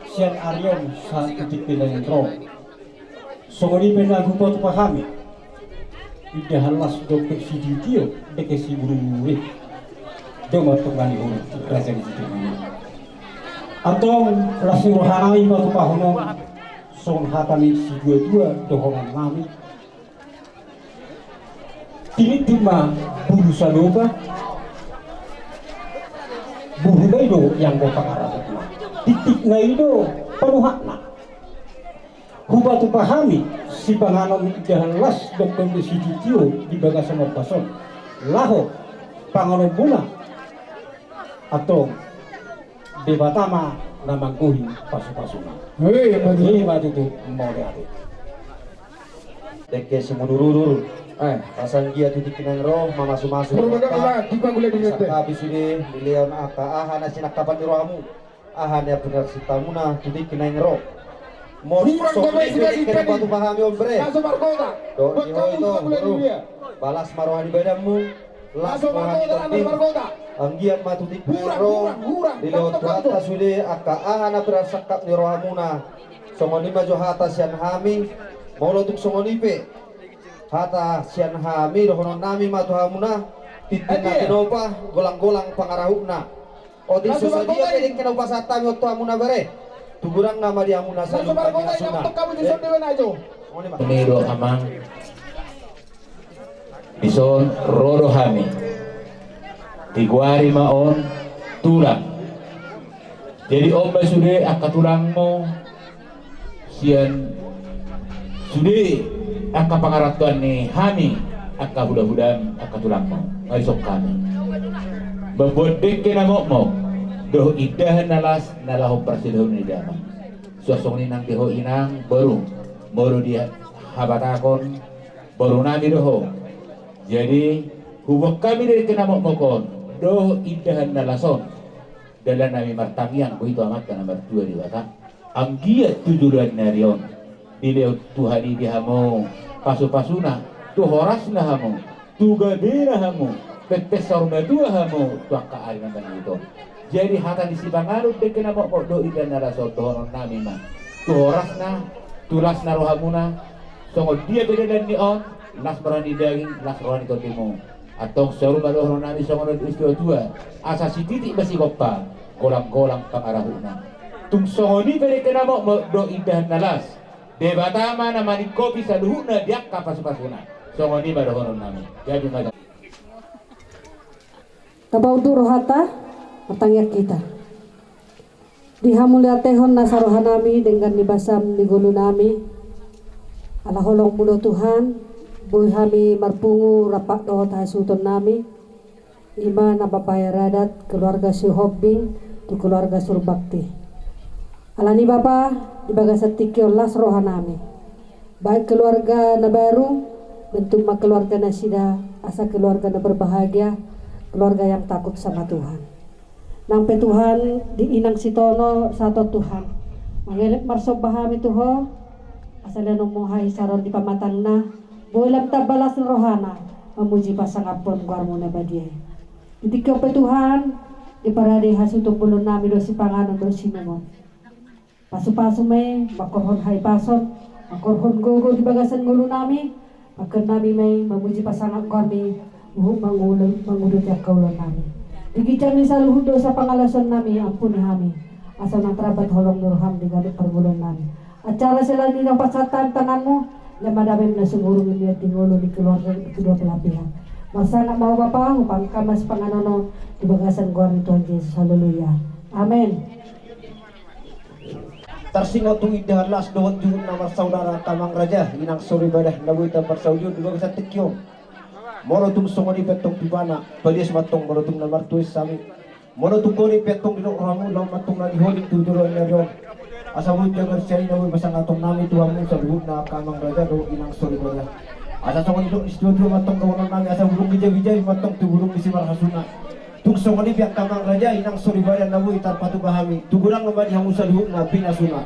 sian arion sa titik pinang ro songoni pena hupa tu pahami ikan las do deke si tiu deke si buru do matu ngani uru raja di turnami atau lasi rohanai matu pahono song hatami si dua dohongan mami Tini cuma buru sanoba buru itu yang go pangarap titik na itu penuhakna huba tu pahami si panganom idahan las dokter di si titio di bagasan opason laho panganom muna atau debatama namang kuhin pasu-pasuna matu tu mau lihat
Deke semudurur pasang dia titik pinang roh masuk-masuk habis ini beliau ahana sinak kapan di rohamu ahana benar sitamuna titik pinang roh mau sok batu pahami ombre do itu balas marohani badamu las marohani penting anggiat matu titik pinang roh beliau tuata sude ahana benar sakap di rohamuna somoni maju atas yang hami mau untuk somonipe hata sian hami dohonon nami matu hamuna titin na kinopa golang-golang pangarahuna odi susadia peding kinopa satami otto hamuna bare tugurang nama di hamuna salung kami asuna
Nero amang bison rodo hami tiguari maon tulang jadi omba sude akatulangmo sian sude aka pangaratuan ni hami aka huda-hudan aka tulang mo ngarisok kami babodek kena mo doh idahan nalas nalaho persidahun ni dama suasong ninang deho inang baru dia habatakon baru nami doho jadi hubak kami dari kena mo kon doh idahan nalason dalam nami martamian ko itu amat kana mertua di wata anggiat tujuran narion dileo tuhani dihamo pasu-pasuna tu horasna hamu tu gadira hamu petesar medua hamu tu akaal nang itu jadi hata di sibangaru dekena mo do idan naraso to nami mah tu horasna tulasna rohamuna songo dia beda dan ni on las marani daging las rohani to timo atau seru baru nami songo do istiwa tua asa si titik basi koppa kolang-kolang pangarahuna tung songo ni beda kena mo do idan nalas debatama namani kopi saduhuna diak kapas-pasuna songoni pada honon nami jadi macam
kabaudu rohata pertanyaan kita dihamulia tehon nasarohanami dengan dibasam di gulu nami ala holong mulo Tuhan boy hami marpungu rapak dohot hasuton nami ima nabapaya radat keluarga si hobbing di keluarga surbakti alani bapa di bagasat tikio las rohanami baik keluarga na baru bentuk keluarga nasida asa keluarga na berbahagia, keluarga yang takut sama Tuhan. Nampe Tuhan di inang sitono satu Tuhan mangelik marsob bahami tuho asal mohai saron di pamatangna bolam tabalas rohana memuji pasangapun guarmuna badie. Ketika pe Tuhan di parade hasutung bulun nami dosi panganan dosi memon. Pasu-pasu me makorhon hai pason makorhon gogo di bagasan gulu nami makan nami me memuji pasangan kami mangudut ya kaulon nami. Digicang ni saluhud dosa pangalason nami ampuni kami. Asal nang terabat holong nurham di galit perbulan nami. Acara selain ng pasatan tanganmu lamadamim na sumurong niya tingulo di keluarga kedua belah pihak. Masana mau Bapa upang kamas panganono di bagasan Tuhan Yesus. Haleluya. Amin.
Tersingot tu indah las dohon jun nama saudara Tamang Raja inang sori badah nabu ita persaujud di bagasan Tekiong. Morotung songoni petong pibana balias matong morotung namar tuis sami. Morotung koni petong dino ramu lau matong na diholing tu juro nyarion. Asawun jagar seri nabu basang atong nami tuamu sa luhut na Tamang Raja do inang sori badah. Asa songoni do istudio matong kawanan nami asa burung bijay matong tu burung isi marhasuna. Tung songoni biak Tamang Raja inang sori badah nabu itar patu bahami. Tugurang ngabadi hamu sa luhut na pinasuna.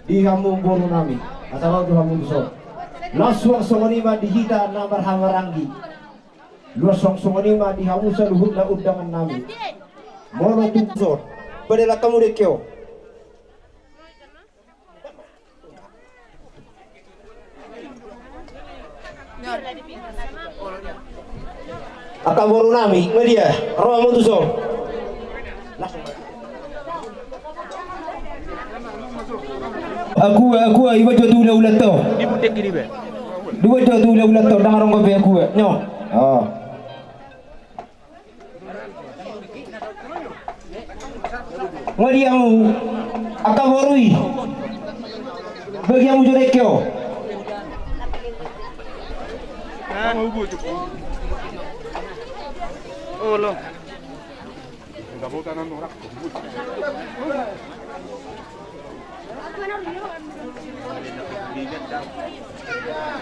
Di hamu bolu nami. Asawun do hamu bisor. Laswang songonima dihita na marhamaranggi. Laswang songonima dihamusa luhut na undangan nami. Mono tungsor. Padela kamu dekyo. Akaboru nami, media. Roh mo tusor.
Aku iba jatuh ulat to. Dua jatuh ulat to dangarong ko be aku. Nyo. Oh. Ngadiamu akaborui. Bagiamu jorekyo.
Oh lo.
Yeah.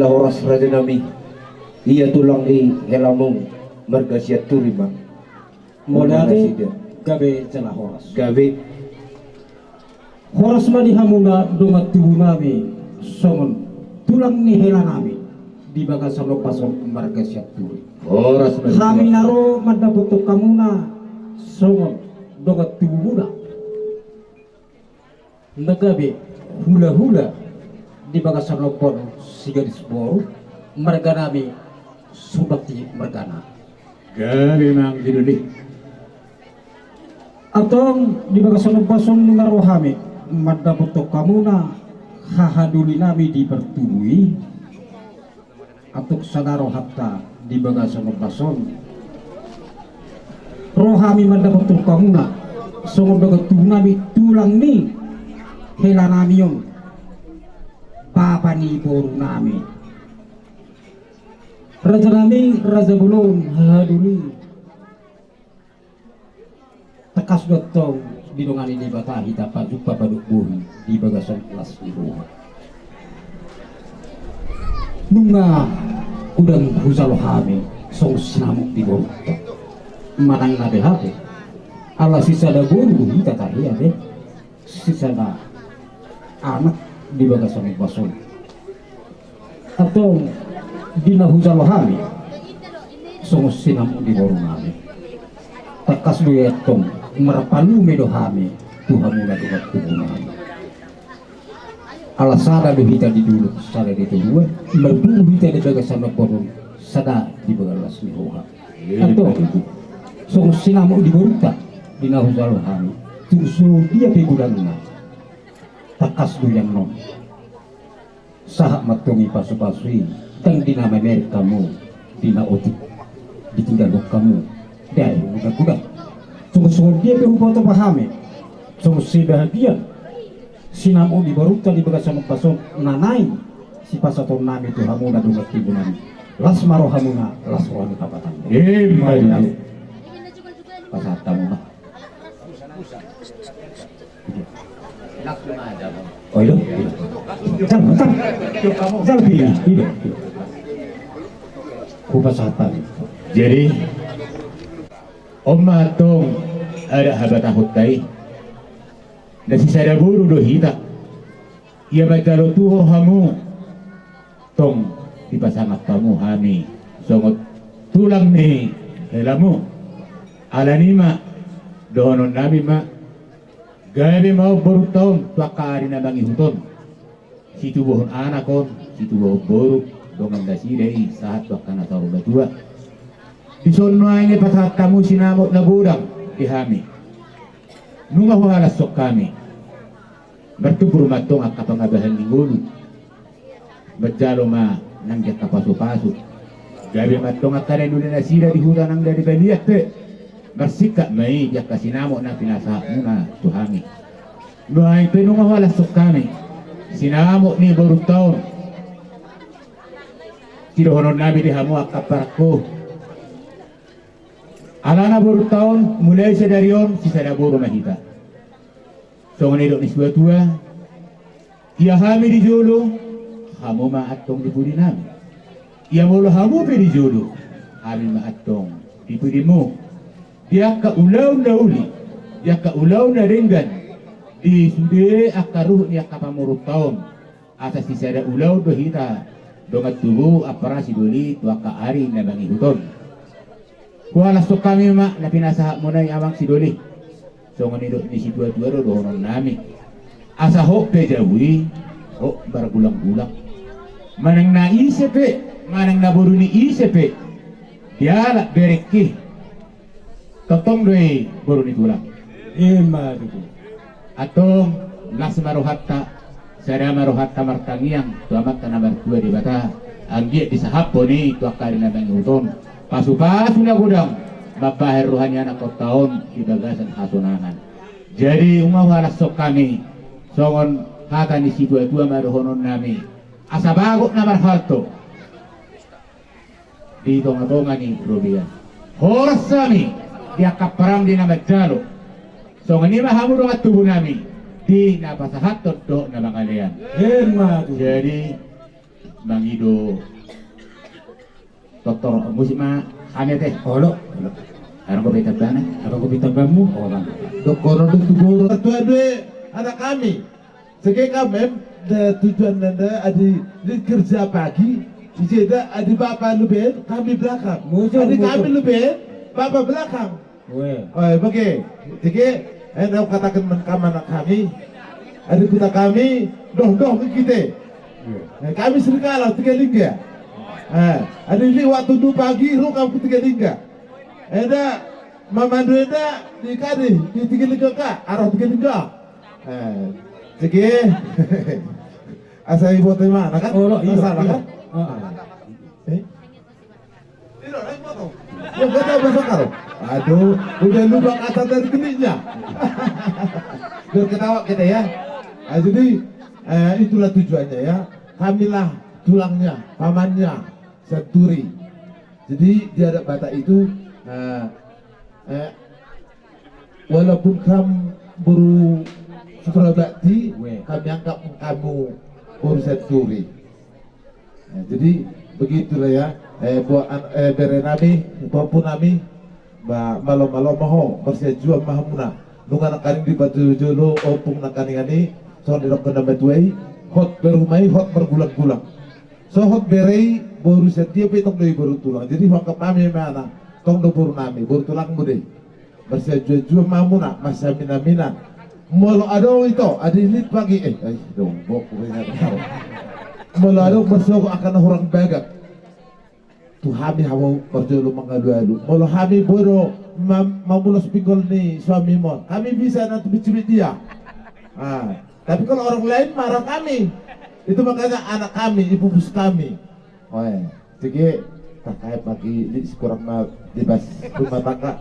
adalah horas raja nami. Ia tulang di helamung marga siat turima.
Modali gabe jala horas.
Gabe
Horas madi hamuna dongat tubuh nami songon tulang ni hela nami di bagasan pason marga siat turi.
Horas
Kami naro madaboto kamuna songon dongat tubuh muda. Nagabe hula-hula di bagasan lopon sigadis boru marga nami subakti margana.
Gabi mang dinuli.
Atong di bagasan lopon ningaro hami madaboto kamuna hahaduli nami dipertubui atau sadaro hatta di bagasan lopon rohami madaboto kamuna songon bagatu nami tulang ni hela nami yung papa ni boru nami raja nami raja bulon haduli tekas dotong dinongani di bata hita padu papaduk buhi di bagasan kelas iruh bunga udang huzalo hami song sinamuk di boru manang nabe hape ala sisa da boru hita tahia deh sisa da anak di bagasan bason atau dina huzalo hami song sinamuk di boru nami takas luyetong merapalu medo hami Tuhan mula dengan tubuh nami ala sada do hita di dulu sada di dulu merbu hita di bagasan bason sada di bagalas lihoha atau song sinamuk di boruta dina huzalo hami tusu dia pegudanna takas do yang non sahak matungi pasu-pasui tang dina memer kamu dina otik ditinggal kamu dai kuda-kuda sungguh-sungguh dia pehupoto pahami sungguh si bahagia sinamu di baruta di bagasan pason nanai si pasaton nami tu hamuna dungat tibunan las maro hamuna las rohani kapatan pasatamu mah oh itu jangan pilih kupasatan
Jadi Oma tong ada habat hutai na si sada buru do hita ia batalo tuho hamu tong dipasangat kamu hami songot tulang ni helamu ala nima dohonon nabi ma gabi mau berutong tuakari na bangi huton si tubuhon anakon si tubuhon boru dongan dasirei saat wakana taruh berdua di sono ini pasat kamu sinamot na gudang di hami nunga hualas sok kami bertubur matong akapangabahan ni gulu berjalo ma nang jaka pasu-pasu gabi matong akare dulu nasira di hutan nang dari baliat pe bersikap mai jaka sinamot na pinasa muna tuhami nuai pe nunga hualas sok kami sinamot ni baru tahun tirohonon nabi di hamu akaparko alana baru tahun mulai sedarion sisa daburu mahita songon idok ni sebuah tua ia hami di jolo hamu maatong di pudi nami ia mulu hamu pe di jolo hami maatong di pudimu dia ka ulau na uli dia ka ulau na ringgan di sude akaruh ni akapamuruk tahun atas sisa da ulau dohita dongat tubuh aparasi duli tuaka ari na bangi huton kualas to kami ma na pinasa mo na amang si duli songon ni si dua-dua do dohonon nami asa ho pe jawi ho baragulang-gulang manang na isepe manang na buru ni isepe diala bereki totong doi buru ni tulang
ema dugu
atong nas maruhatta sada maruhatta martangiang tuamat tanamar dua di bata anggie di sahapo ni tuakari na bangi huton pasu-pasu na gudang mabahir ruhani anak kau tahun di bagasan hasunangan jadi umah walas sok kami songon kata ni si tua-tua maruhonon nami asa bagot na marhalto di tonga-tonga ni Rubian horas kami dia kaparam di nama jalo songon ni mahamu dongat tubuh nami di napasahat do na makalian jadi
Bang Ido dokter musik mah ane teh
Olo,
harus gue beta bana
apa kau minta kamu? Oh bang.
Dokter itu ketua dua anak kami. Sebagai kami tujuan nanda ada kerja pagi. Di ada bapak lebih, kami belakang. Ada kami lebih, bapak belakang.
Weh.
Oh, oke. Jadi, anda katakan anak kami. Ada kita kami, doh ke kita. Kami sering kalah 3 lingga. Ada ini waktu 2 pagi, kamu 3 lingga. Ada mama ada di kadi di 3 lingga kak, arah 3 lingga. Jadi, asal ibu terima, kan?
Oh, iya,
salah kan? Ya kata bahasa karo. Aduh, udah lupa kata dari keningnya. Biar ketawa kita ya. Nah, jadi itulah tujuannya ya. Kamilah tulangnya, pamannya, Senturi. Jadi di adat Batak itu walaupun kamu baru Surabakti, kami anggap kamu baru Senturi. Nah, jadi begitulah ya. Bere nami, pun nami, malo maho bersejuang mahamuna. Nungan nakaring di batu jolo, opung nakaring ani, so di rokok nama tuai, hot berumai, hot bergulang-gulang. So hot berei baru setiap itu dari baru tulang. Jadi waktu kami mana, tong do baru nami, baru tulang muda. Bersejuang mahamuna, masa mina. Molo ado itu, ada lit pagi dong, bok molo ado bersogo akan orang bagak. Tu hami hawa berjolo mengalu-alu. Molo hami boro mamulos pinggol ni suami mo. Kami bisa nanti bicibit dia. Tapi kalau orang lain marah kami. Itu makanya anak kami, ibu bus kami. Oh ya, jadi terkait pagi di kurang dibas rumah tangga.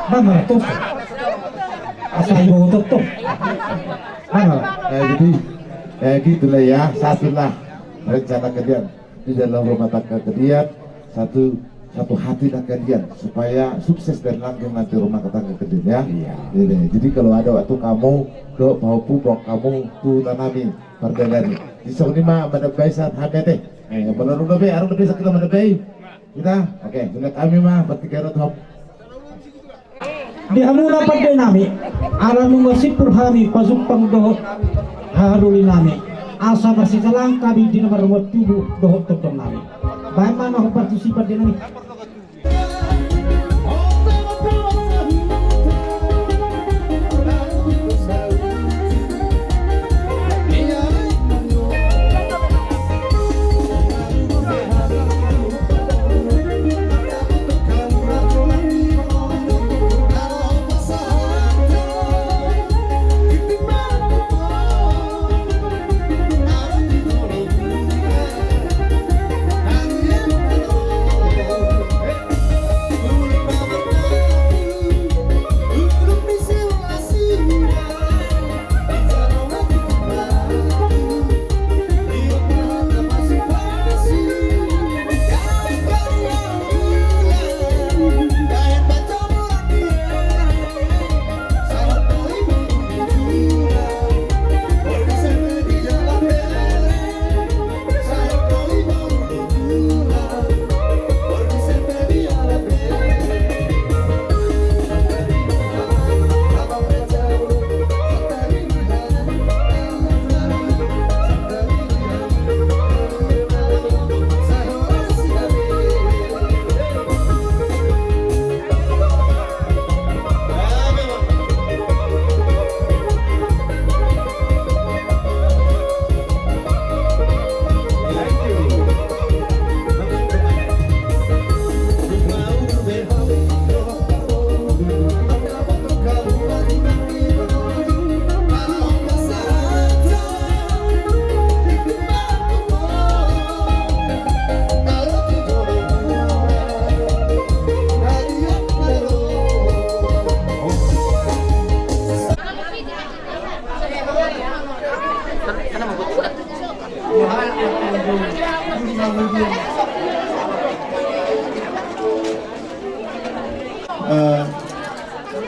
Mana tuh? Asal ibu tutup. Mana?
Jadi gitulah ya, satulah rencana kalian di dalam rumah tangga kalian, satu hati dan kalian supaya sukses dan langgeng nanti rumah tangga kalian ya. Iya. Jadi kalau ada waktu kamu do mau pupuk kamu tu tanami perdagangan. Di sini mah mendabai saat habete. Belum lebih, harus lebih kita mendabai. Kita, oke. Sudah kami mah bertiga hop.
Di hamuna pada nami, alamu masih purhami pasupang dohot haruli nami. Asa masih kalang kami di nomor rumah tubuh dohot totong nami. Bagaimana aku partisipan di nami?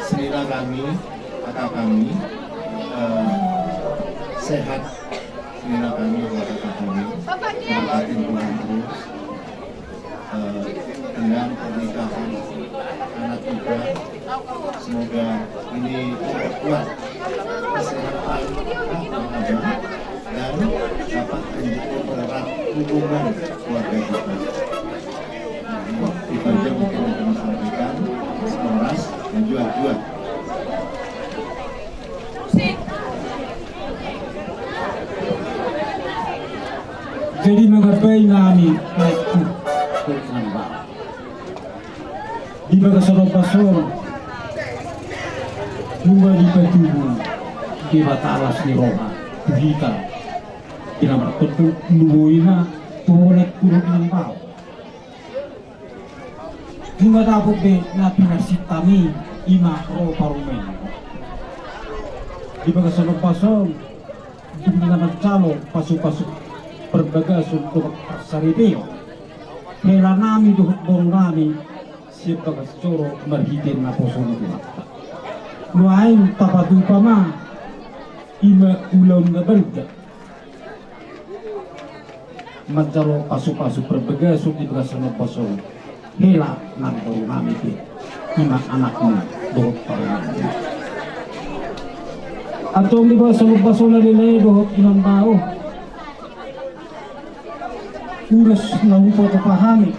Selera kami, kakak kami sehat
Kira kami anggota kami berbatin Tuhan terus dengan pernikahan anak kita. Semoga ini memperkuat kesehatan agama dan dapat mempererat hubungan keluarga kita. Itu aja mungkin yang kami sampaikan. Semoras dan jual-jual.
Jadi menggapai nami baik bertambah di bagasan pasor dua di petubuh di batalas ni roha kita tidak bertutup nubuina tuhulat kurung ng bau hingga dapat be na pinasitami ima ro parumen di bagasan pasor hindi naman calo pasuk-pasuk berbagai untuk saripeo hela nami duhut borong nami siapa kascoro marhitin na poso nito nuain tapadupa ma ima ulaw na berga mancaro pasu-pasu berbagai di bagasan poso hela nang borong nami ti ima anakmu duhut parang atong di bagasan poso na nilay duhut inang tao ulos na upo pahami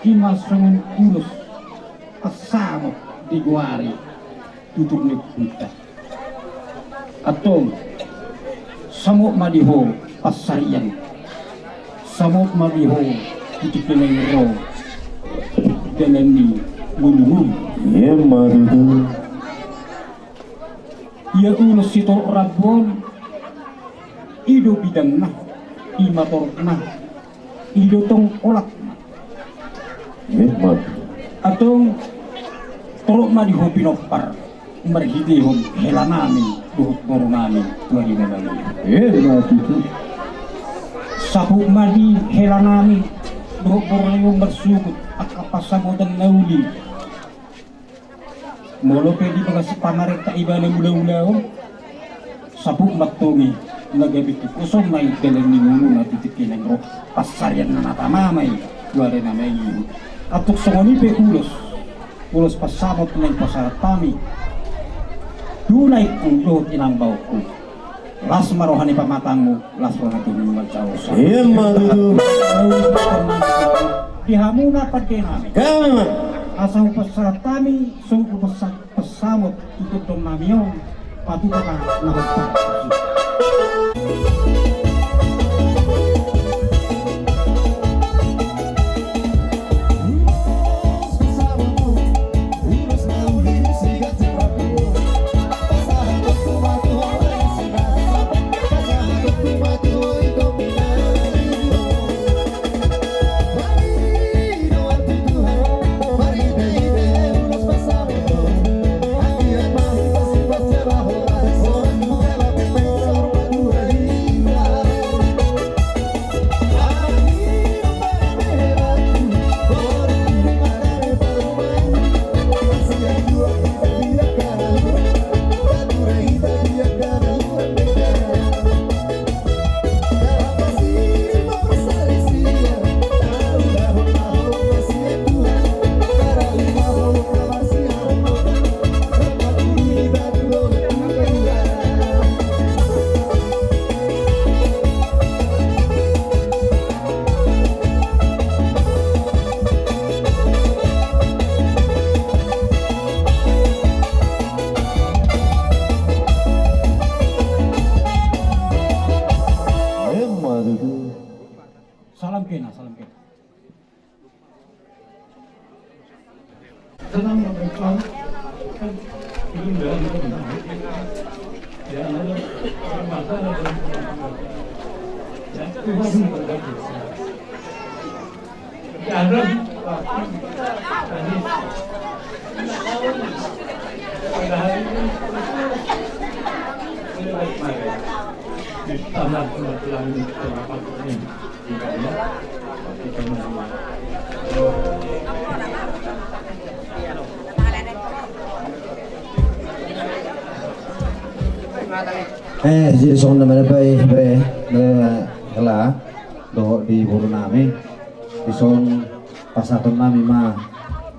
kimas sangon ulos pasamo di guari tutup ni puta atong samok madiho pasarian samok madiho tutup ni ro dengan ni bulu ya madudu ia ulos ito rabon ido bidang na imator na idotong olak atong turok madiho pinopar marhidihon hela namin duhut boro namin tuwari na namin sahu madi hela namin duhut boro namin bersugut at kapasagutan na uli molo pwede mga si pamarita iba na ula-ula sahu magtungi nagabit kusong na itelan ni Ngulo na titikin ng roh pasaryan na natamamay luwari na may atok sa ngonipe ulos pasamot na yung pasatami dunay kong luhot inambaw ko las marohan ipamatang mo las marohan tumingwal sa usa iya madudu dihamuna pagkay namin kami man asang pasatami sung pasamot tututong namin yung patuka ka na magpapasok. Salam kena. Tenang mereka kan belum dalam ya ada masalah ya Tuhan berbagi ya ada pada hari ini tanah telah terdapat ini
jadi soal nama apa hela do di buru nami ison pasaton nami mah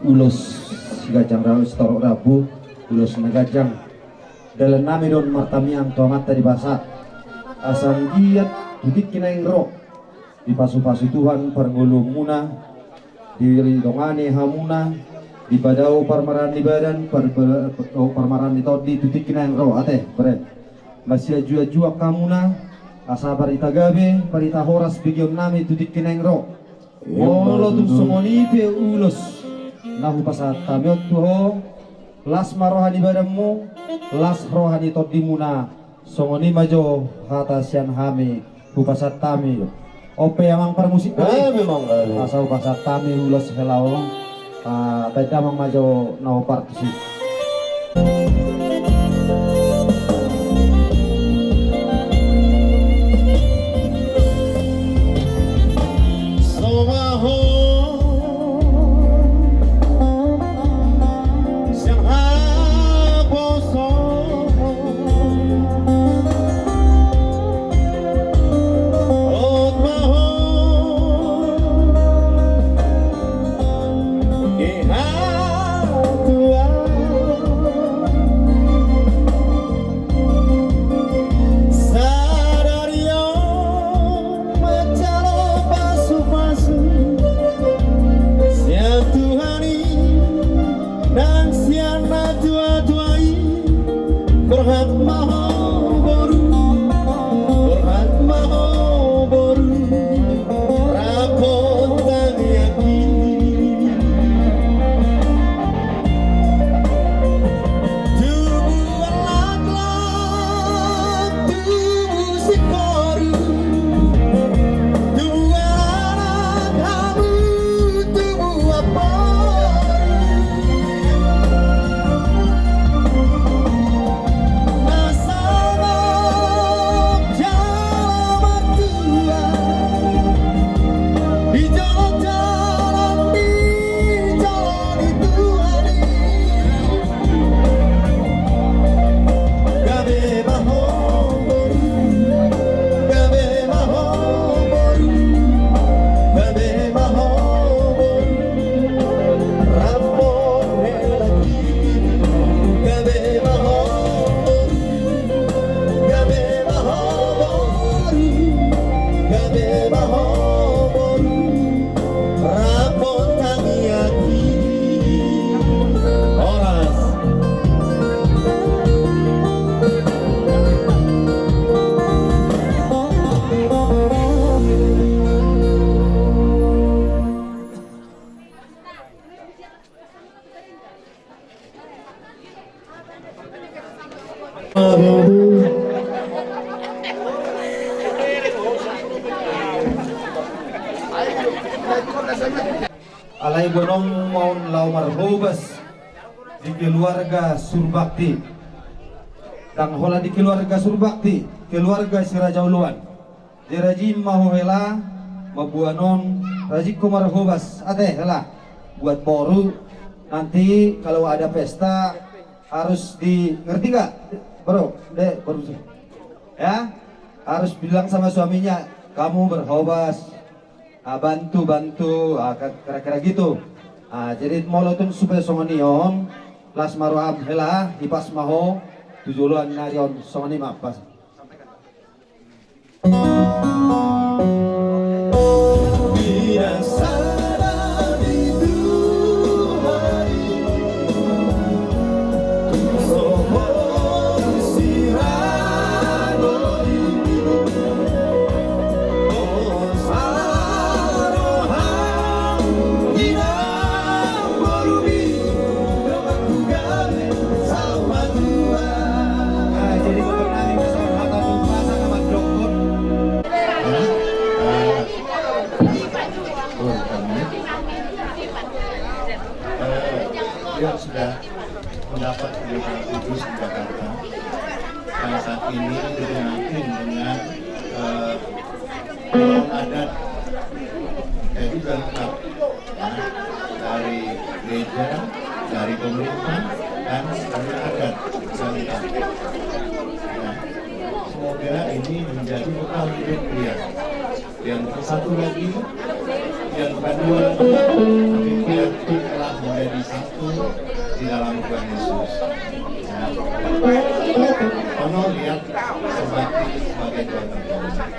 ulus sigajang rabu rabu ulus negajang dalam nami don martamian tomat tadi basa asang giat titik kinaing ro di pasu-pasu Tuhan perngulu muna di dongane hamuna di badau parmaran di badan parmaran di todi titik kinaing ro ate bere masih jua kamuna asa barita gabe barita horas bigion nami titik kinaing ro molo tum somoni pe ulus nahu pasat tamiot tuho las marohani badamu las rohani todimuna songoni majo hatasian hami upasat tami ope amang permusik
memang
asa upasat tami ulos helao tadi amang majo nau partisi alai bonong maun lau marhobas di keluarga Surbakti dan hola di keluarga Surbakti keluarga si Raja Uluan di rajim mahuhela mabuanon rajik marhobas ate hela buat boru nanti kalau ada pesta harus di ngerti gak bro dek baru ya harus bilang sama suaminya kamu berhobas bantu kira-kira gitu jadi molotun supaya songonion las maruam hela hipas maho tujuluan narion songoni mapas biasa
yang sudah mendapat pendidikan khusus di Jakarta dan saat ini didengarkan dengan adat yang juga lengkap dari gereja, dari pemerintah dan dari adat yang lengkap. semoga ini menjadi bekal hidup kalian. Yang satu lagi, yang kedua, kami kalian telah menjadi satu di dalam Tuhan Yesus. Ono lihat sebagai keluarga Tuhan.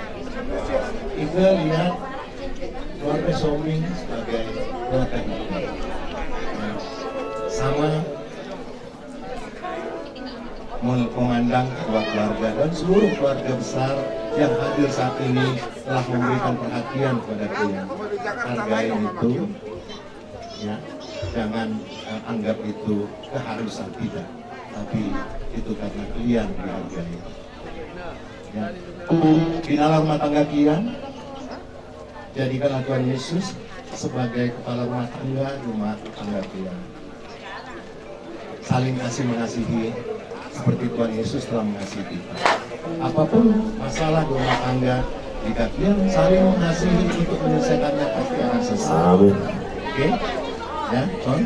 Iga lihat keluarga Soming sebagai keluarga Tuhan. Sama memandang kedua keluarga dan seluruh keluarga besar yang hadir saat ini telah memberikan perhatian kepada kalian. Hargai itu, ya, jangan anggap itu keharusan kita, tapi itu karena kalian dihargai. Ya. Di dalam rumah tangga kalian, jadikanlah Tuhan Yesus sebagai kepala rumah tangga kalian. Saling kasih mengasihi seperti Tuhan Yesus telah mengasihi kita. Apapun masalah di rumah tangga, jika kalian saling mengasihi untuk menyelesaikannya, pasti akan selesai.
Amin.
Oke, ya, Ton.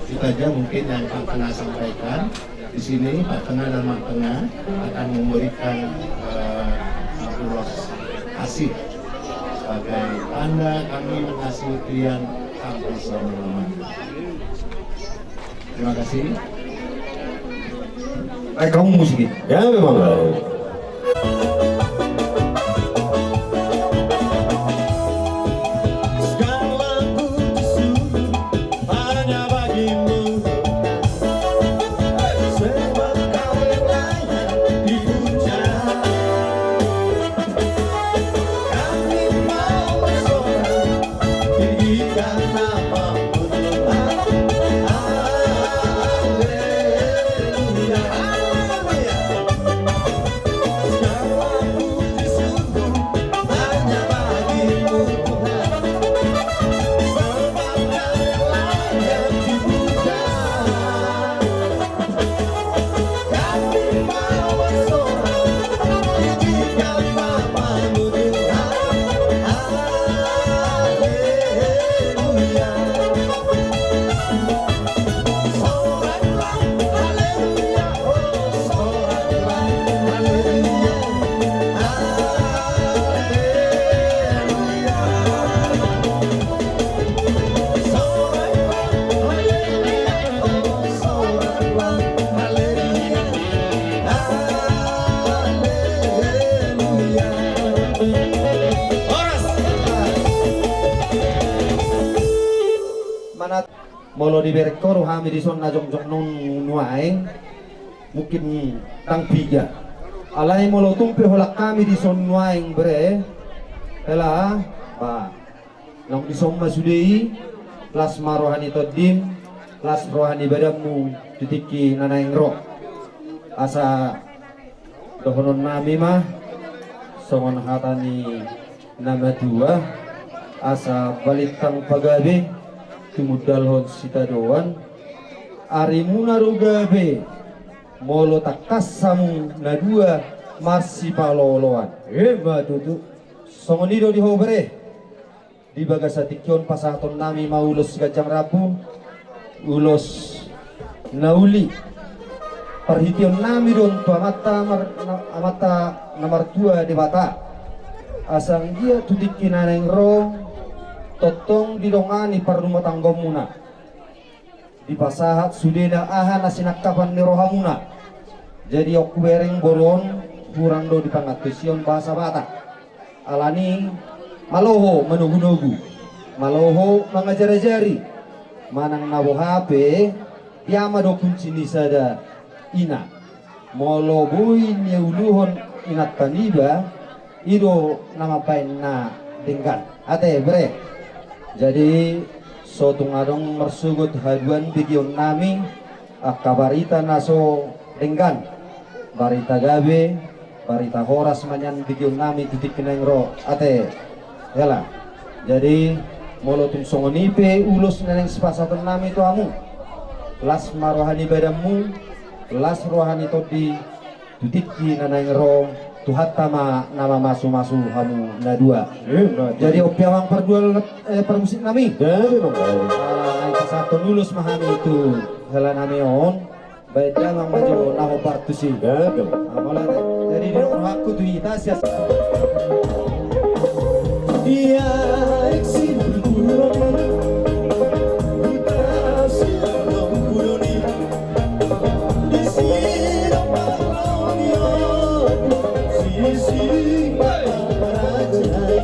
Itu aja mungkin yang Pak Tengah sampaikan. Di sini Pak Tengah dan Mak Tengah akan memberikan ulos kasih sebagai tanda kami mengasihi kalian sampai selama-lamanya. Terima kasih.
Kamu musik
Ya memang.
Molo di berkor kami di son najong jong nun nuaeng mungkin tang piga alai molo tumpe holak kami di son nuaeng bre ela ba nong di son masudei las marohani todim las rohani badamu titiki nanaeng ro asa dohonon nami mah songon hatani nama dua asa balitang pagabe tumudalhon sita doan arimuna rugabe molo takasamu na dua masih paloloan batutu songonido di hobere di bagasatikyon pasaton nami maulos gajang rabu ulos nauli perhition nami don tu amata nomor 2 di bata asang dia tudikin aneng ro totong didongani par rumah tangga muna di pasahat sudena aha nasinakapan ni rohamuna jadi ok bereng boron kurang do di pangatusion bahasa bata alani maloho menugu-nugu maloho mangajari-jari manang nabo HP yama do kunci ni sada ina molo bui niuluhon inat taniba ido nama pain na denggan ate bre. Jadi sotung adong mersugut haduan bidion nami akabarita naso denggan barita gabe barita horas manyan bidion nami titik kenengro ate yala jadi molotung songonipe ulus neneng sepasatan nami tu amu las marohani badamu las rohani todi tutiki nanengro Tuhan tama nama masu-masu hamu na dua. Jadi opiawang perdual permusik nami. Naik satu lulus mahami itu hela nami on Baik jangan maju nama partusi.
Ya, betul.
Malah jadi di rumah aku tuh kita sias.
Dia eksin buroni, kita siang buroni, di sini maklumnya, sisi merajai,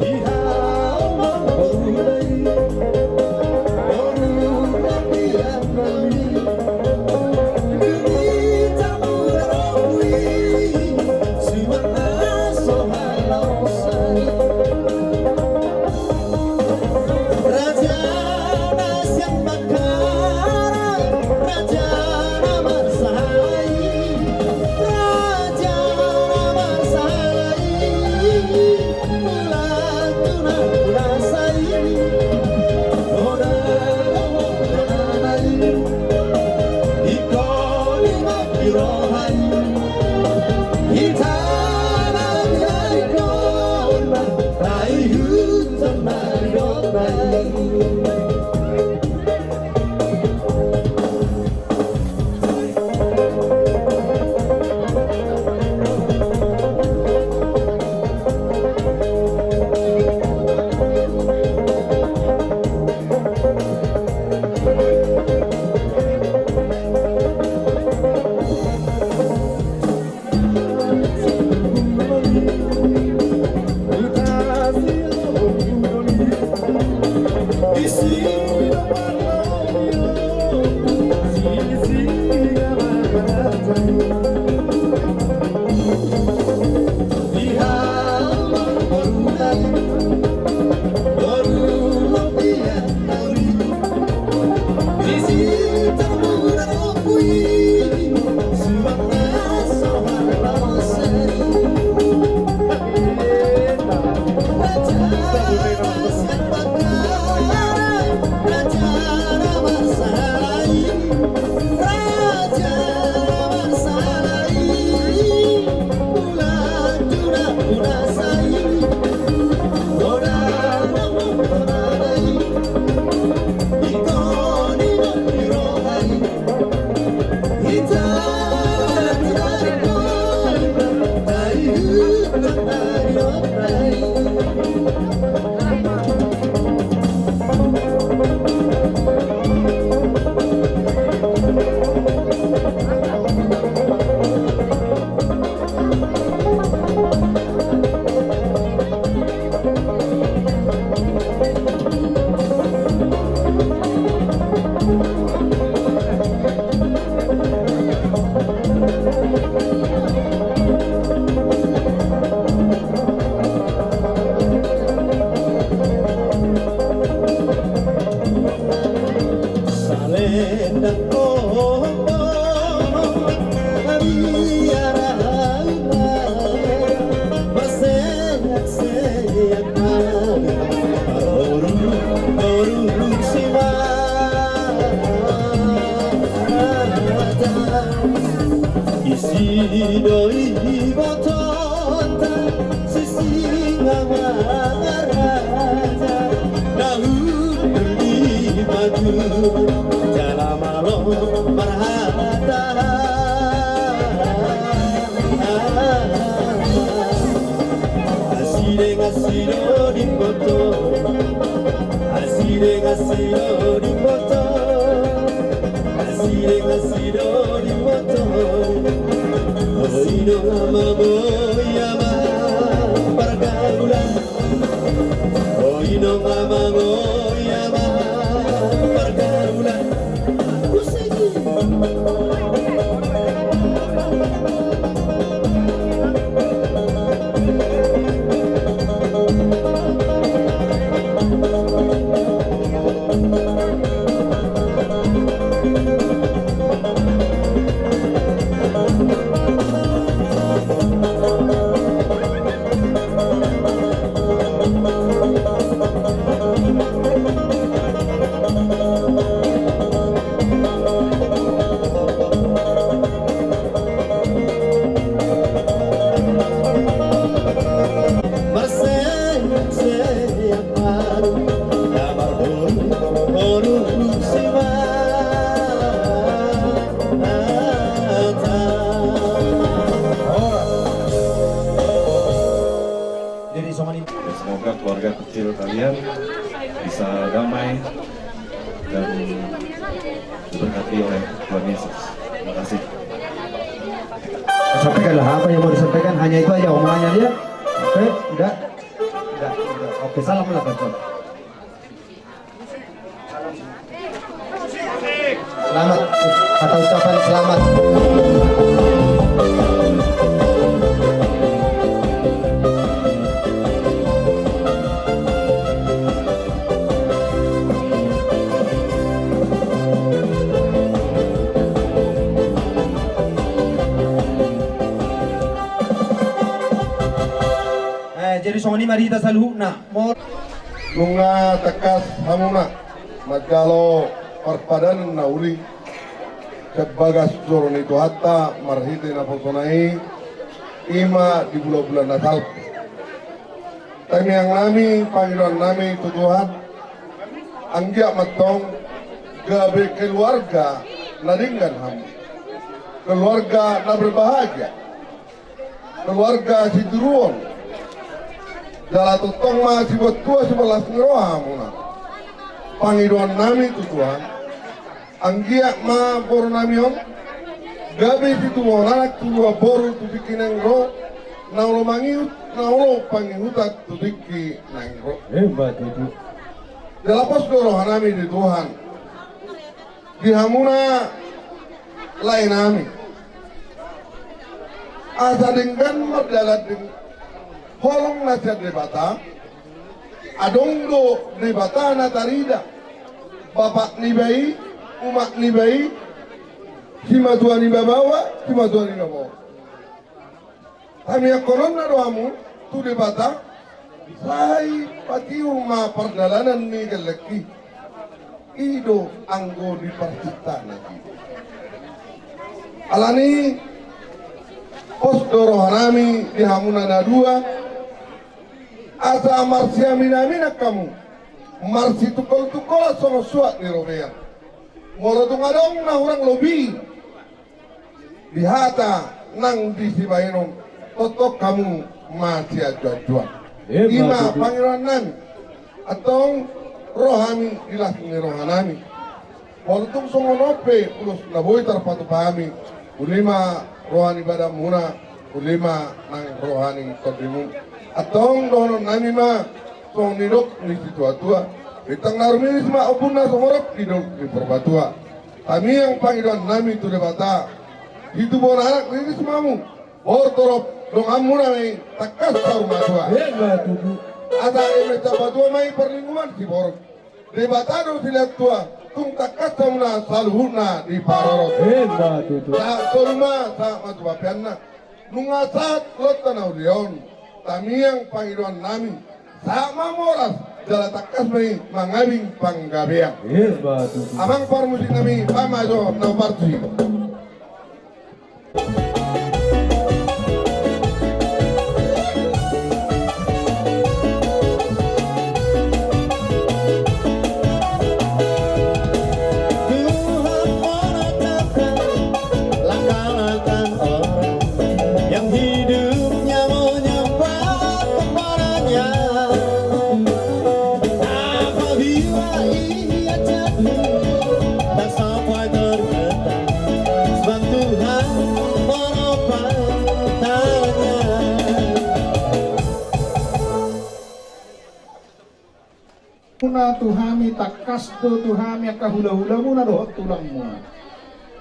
di halaman mulai, baru latihan kami, kita merawui.
senantiasa damai dan diberkati oleh Tuhan Yesus. Terima kasih.
Sampaikanlah apa yang mau disampaikan, hanya itu aja omongannya dia. Oke, udah. Oke, salam lah Pak. Selamat, kata ucapan selamat. Jadi songoni mari kita saluhna.
Lunga tekas hamuna magalo parpadan na uli sebagas suron itu hatta marhite na posonai ima di bulan-bulan Natal. Kami yang nami panggilan nami itu Tuhan anggia matong gabe keluarga nadinggan ham keluarga na berbahagia keluarga si turuan dalam tutong ma si buat tua sebelas ngeroha muna panggilan nami itu Tuhan anggia ma boru namion gabe si tuwa anak tuwa boru tu bikin ngro naulo mangiut naulo pangihutat tu bikin ngro
Hebat itu.
Dalapas dorohan nami di Tuhan dihamuna lain nami asa dengan merdalat dengan holong nasihat debata adongdo debata natarida bapak ni bayi umat ni bayi sima tua ni babawa sima tua ni babawa kami akonon na doamu tu debata sai pati uma perjalanan ni geleki ido anggo di perciptaan lagi alani pos dorohanami di hamuna na dua asa marsi aminamina kamu marsi tukol-tukol songo suat di robea moro tungadong na orang lobi di hata nang di sibahinom totok kamu masih ajuan ima pangeran nami atau rohami ilas ni rohanami moro tung songo nope ulus naboy tarpatu pahami ulima rohani badam muna ulima nang rohani kodimu atong dono nami ma song nidok ni situa-tua bitang narminis ma opuna somorok nidok ni perbatua kami yang panggilan nami tu debata itu bona anak rinis mamu bortorop dong amuna mai takas taru matua ada eme tabatua mai perlingkungan si borok debata do silat tua tung takas tamuna saluhuna di parorot
Hebat itu.
sa soluma sa matubapianna nunga saat lotan audion kami yang panggilan nami sama moras jala takas mai mangabing panggabeang
Hebat itu.
amang parmusik nami pamajo na parti
Muna tuhami takas do tuhami akahula-hula muna dohot tulang muna.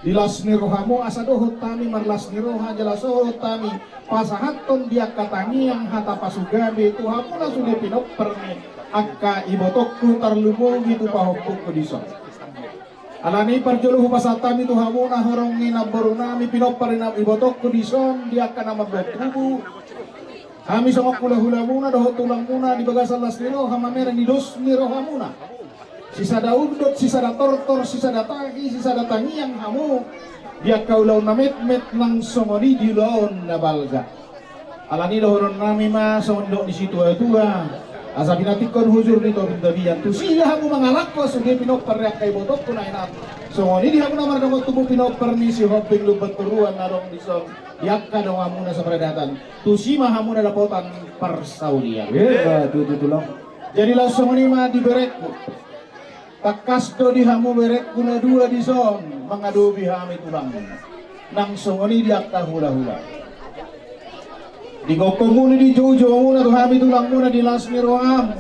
Dilas ni rohamu asa dohot tami marlas ni roha jelas dohot tami pasahaton dia katangi yang hata pasugabe tuhamuna sudah pinok perni akka ibotokku tarlumo gitu pahopuk kedison. Alani parjuluh pasatami tuhamuna horong ni naboru nami pinok parinap ibotokku dison dia kana mabatubu. Kami songok hula-hula muna dohot tulang muna di bagasan las niro hama merah di dos niro hamuna. Sisa da undut, sisa da tortor, sisa da taki, sisa da tangiang hamu. Dia kau laun na met nang songoni di laun na balga. Alani dohoron nami ma sondok di situ tua. Asa binatikon huzur nito bindabian tu siya hamu mangalak ko sugi pinok peryak kay botok ko na inat. Songoni di hamu na margamot tubuh pinok permisi hoping lubat turuan narong di song. Yakka dong hamuna sa predatan. Tusima hamuna dapotan persaulian.
Hebat itu tulang.
Jadi langsung ini mah di berekku. Takas do di hamu berekku na dua di son mengadobi hami tulang. Langsung ini di akta hula-hula. Di gokong muna di jojo muna tuh hami tulang muna di lasmi roham.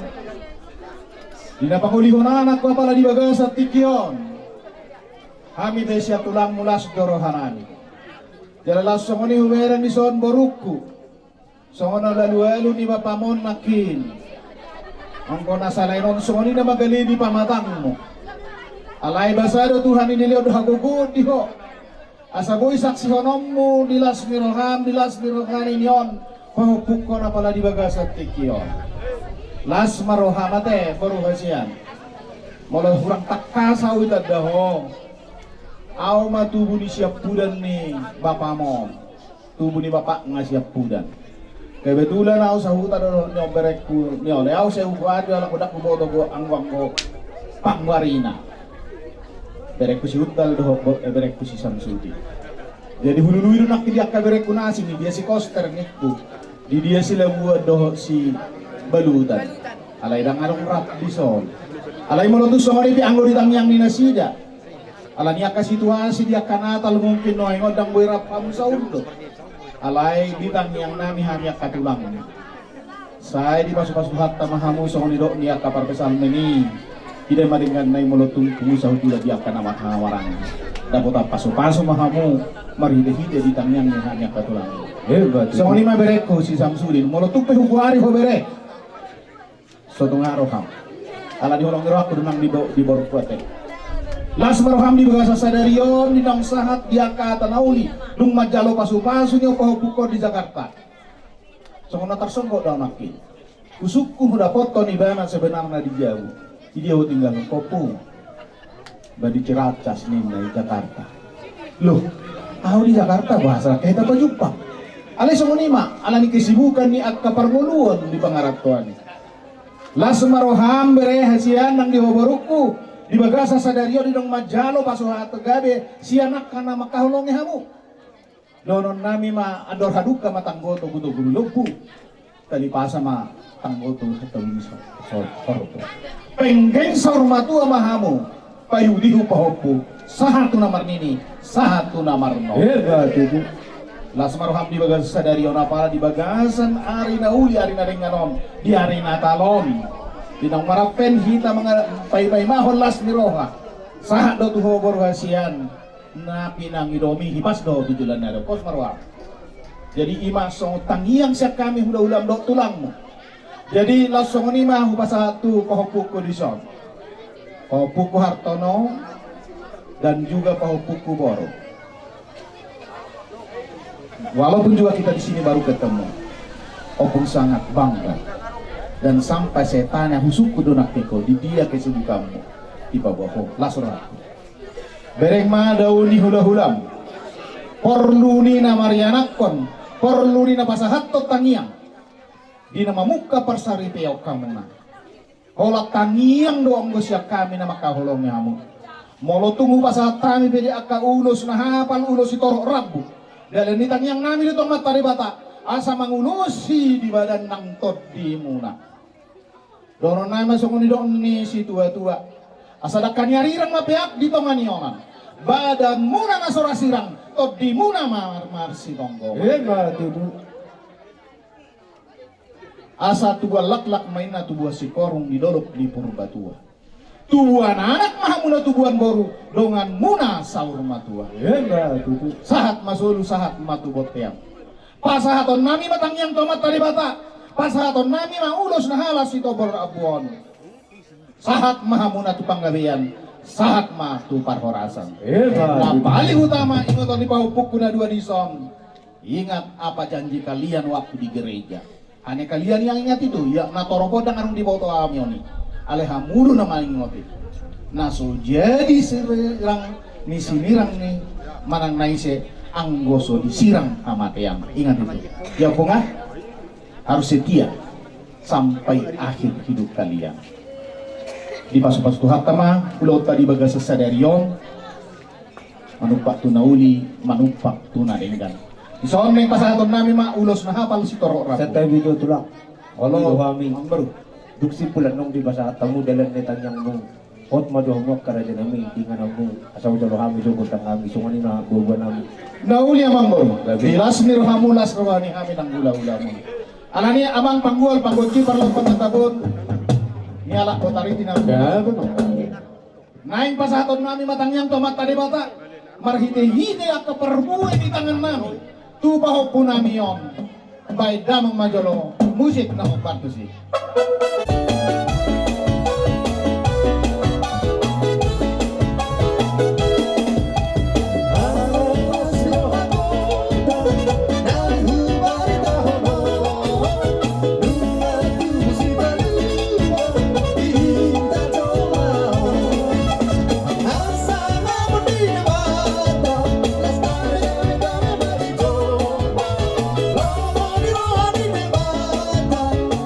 Di napangulihon anak ko pala di bagasat tikion. Hami besya tulang mulas dorohanani. Jadi langsung ini huweran di son boruku. Songono lalu-lalu ni bapamon makin. Angko nasalainon songoni na magali di pamatangmu. Alay basado Tuhan ini lihat hagugud diho. Asaboy saksi honommu dilas miroham inyon. Pahupuk ko na pala di bagasat tikion. Las marohamate baruhasian. Mula hurang takasaw itadaho. Aw matubo ni siap pudan ni bapamon. Tubo ni bapak nga siap pudan. Kebetulan ako sa hutan ni berekku ni oleh ako sa hutan ala kudak kuboto go angwang ko pangwarina. Berekku si hutan do berekku si Samsudi. Jadi hululuin nak dia ka berekku nasi ni dia si koster niku. Di dia sila buat do si balutan. Alay dang along rap di son. Alay molotus so mari anggo di tangyang ni nasida. Ala niya ka situasi dia kanatal mungkin no ngodang boy rap am sa undo. Alay bitang yang nami hanya katulang. Saya di pasu-pasu hatta mahamu song nidok niya kapar pesan ini. Tidak maringan nai molotung kumusah tidak dia akan amat hawarang. Dapat pasu-pasu mahamu marhide-hide bitang yang hanya katulang. Hebat. Song lima bereko si Samsudin molotung pe hukuari ho berek. Sotong aroham. Ala di holong aku dunang di bawah kuate. Las maroham di bagasa sadarion di nang sahat dia kata nauli dung majalo pasu-pasu nyo pahupuko di Jakarta. Songono tarsongko daw nakin. Usukku udah foto ni bana sebenarnya di jauh. Dia tinggal ke Kopu. Badi Ciracas nih di Jakarta. Loh, aku di Jakarta bahasa kita apa jumpa. Ale songo nima, ala ni kesibukan ni akka parmuluan di pangarap tuan. Las maroham bere hasian nang di hoboruku. Di bagasa sadario di dong majalo pasuha tegabe si anak kana makahulongi hamu. Donon nami ma ador haduka matanggoto buto guru lupu. Tadi pasa ma tanggoto hatawin sorto. Penggeng saurmatu ama hamu. Payudihu pahopu. Sahatu namar nini, sahatu namar no.
Hebat itu.
Las maroham di bagasa sadario napala di bagasan arina uli arina ringanon di arina talon. Dinang marapen hita mga pay-pay mahon las ni roha. Sahat do tuho borhasian na pinangidomi hipas do tujulan na do kos marwa. Jadi ima song tangiang siya kami hula-hulam do tulangmu. Jadi langsung ni mah hupasatu pahupuku di son. Pahupuku Hartono dan juga pahupuku Boro. Walaupun juga kita di sini baru ketemu, opung sangat bangga. Dan sampai saya tanya husuku donak teko di dia kesibukanmu di bawah lasoraku. Bereng ma dauni hula-hulam. Perlu ni na marianakon, perlu ni na pasahatto tangiang. Di nama muka persari peok kamu na. Hola tangiang doang gosya kami na makahulong yamu. Molo tunggu pasahat kami pede akka ulos na hapal ulos itorok rabu. Dahil ni tangiang namin itong matari bata. Asa mangulusi di badan nang todi muna. Dono nama songoni don ni si tua-tua. Asada kanyarirang mapeak di tonganionan. Badan muna nasora sirang, todi muna mar si tonggo.
Hebat itu.
Asa tua lak-lak maina tubuah si korung di dolok di purbatua. Tubuhan anak mahamuna tubuhan boru dongan muna saur matua.
Hebat itu.
Sahat masulu sahat matu boteam. Pasahaton nami matang yang tomat tadi bata. Pasahaton nami maulos na halas ito berabuan. Sahat mahamuna tu panggabian, sahat ma tu parhorasan. Nah paling utama ingat di pahupuk kuna dua dison. Ingat apa janji kalian waktu di gereja. Hanya kalian yang ingat itu, ya na toropodang arung di bawah amioni. Alehamulu nama ingat itu. Nah so jadi sirang ni sinirang ni manang naise anggoso disirang amat yang ingat itu. Ya punga. Harus setia sampai akhir hidup kalian. Di pasu-pasu hatama pulau tadi bagasa sadarion manupak tunauli manupak tunadenggan. Di soalnya pasahaton nami ma ulos na hapal si torok rapu.
Setai video tulak.
Allah kami baru.
simpulan nung di basa tamu dalan netan yang nung ot madohmok karaja nami tingan nung asaw dalo kami sugot ang kami sungani na buwan nami.
Nauli amang mo. Bilas ni rohamulas rawani kami ng hula-hula mo. Alani amang panggol panggoci parlo pagkatabon. Nialak ko tariti na. Naing pasaton nami matangyang tomat tadi bata. Marhite-hite at kaparbuhay di tangan nami. Tupahok po nami yon. Bay damang majolo. Musik na upat si.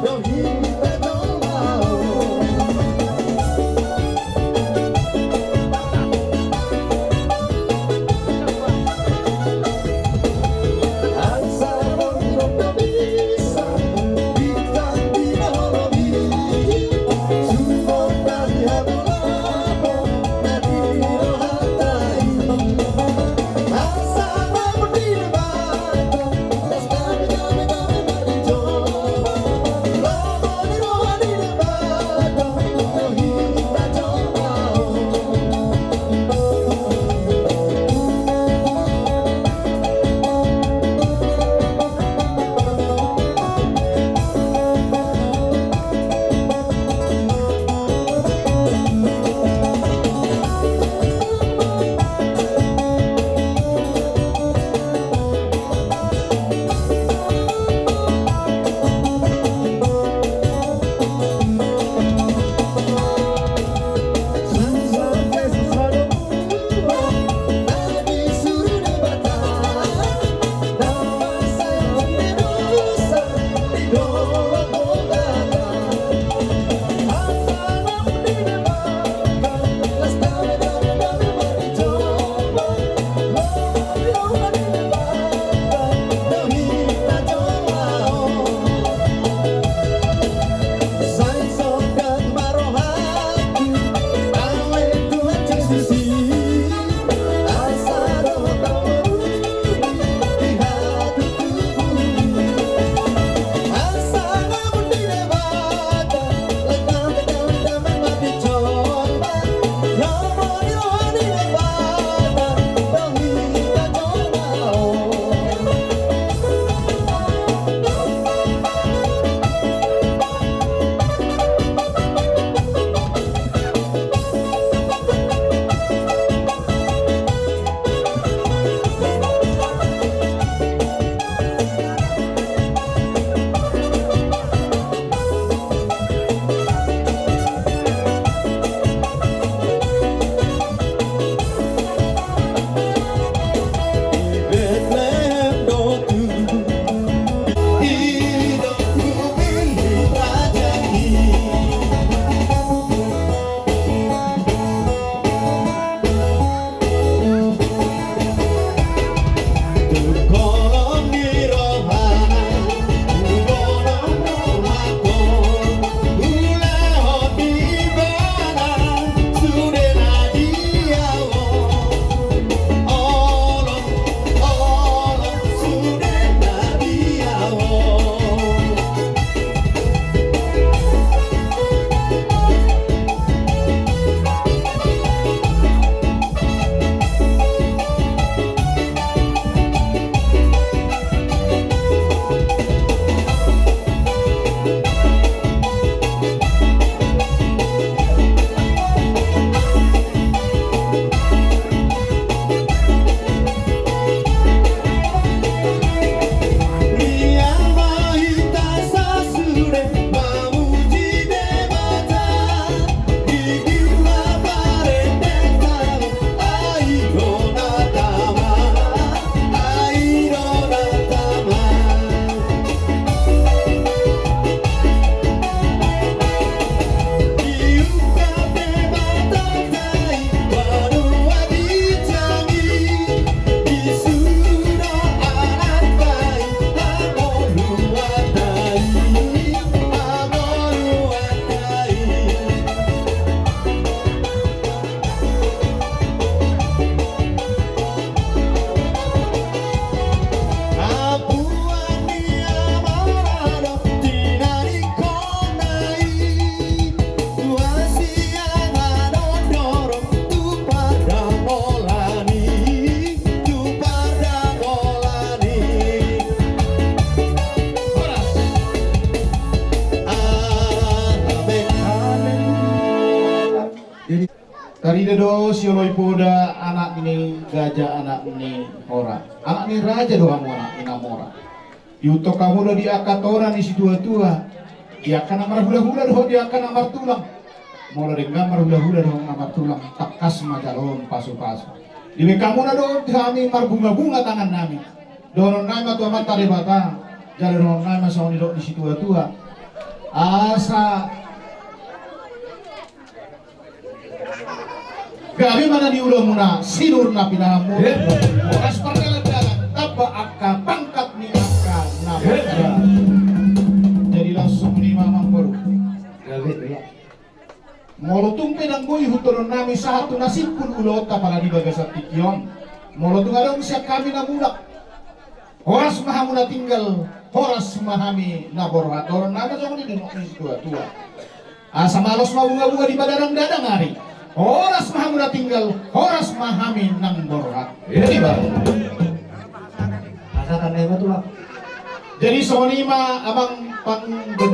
Rohita
Tari do sioloi poda anak ini gajah anak ini ora. Anak ini raja doang anak ini namora. Yuto kamu do di akatora di situ tua. Dia akan amar hula-hula doh dia akan amar tulang. Molo dengan amar hula-hula doh amar tulang. Takas majalon pasu-pasu. Di kamu do kami mar bunga-bunga tangan nami. Doron nama tu amat tari bata. Jalan nama sauni do di situ tua. Asa gabi mana di ulah muna sinur na pinamu oras perjalanan taba akka pangkat ni akka nama jadi langsung ni mamang baru molo tumpe nang boy hutoron nami satu nasib pun ulota pala di bagasan tikion molo tungarong siya kami na mulak horas mahamuna tinggal horas mahami na borhat doron nama so ni dinok ni tua asa malos mabunga-bunga di badarang dadang hari horas mahamuna tinggal, horas mahami nang borhat. Jadi baru.
Asa tanema tuh lah.
Jadi sonima abang pangbentuk.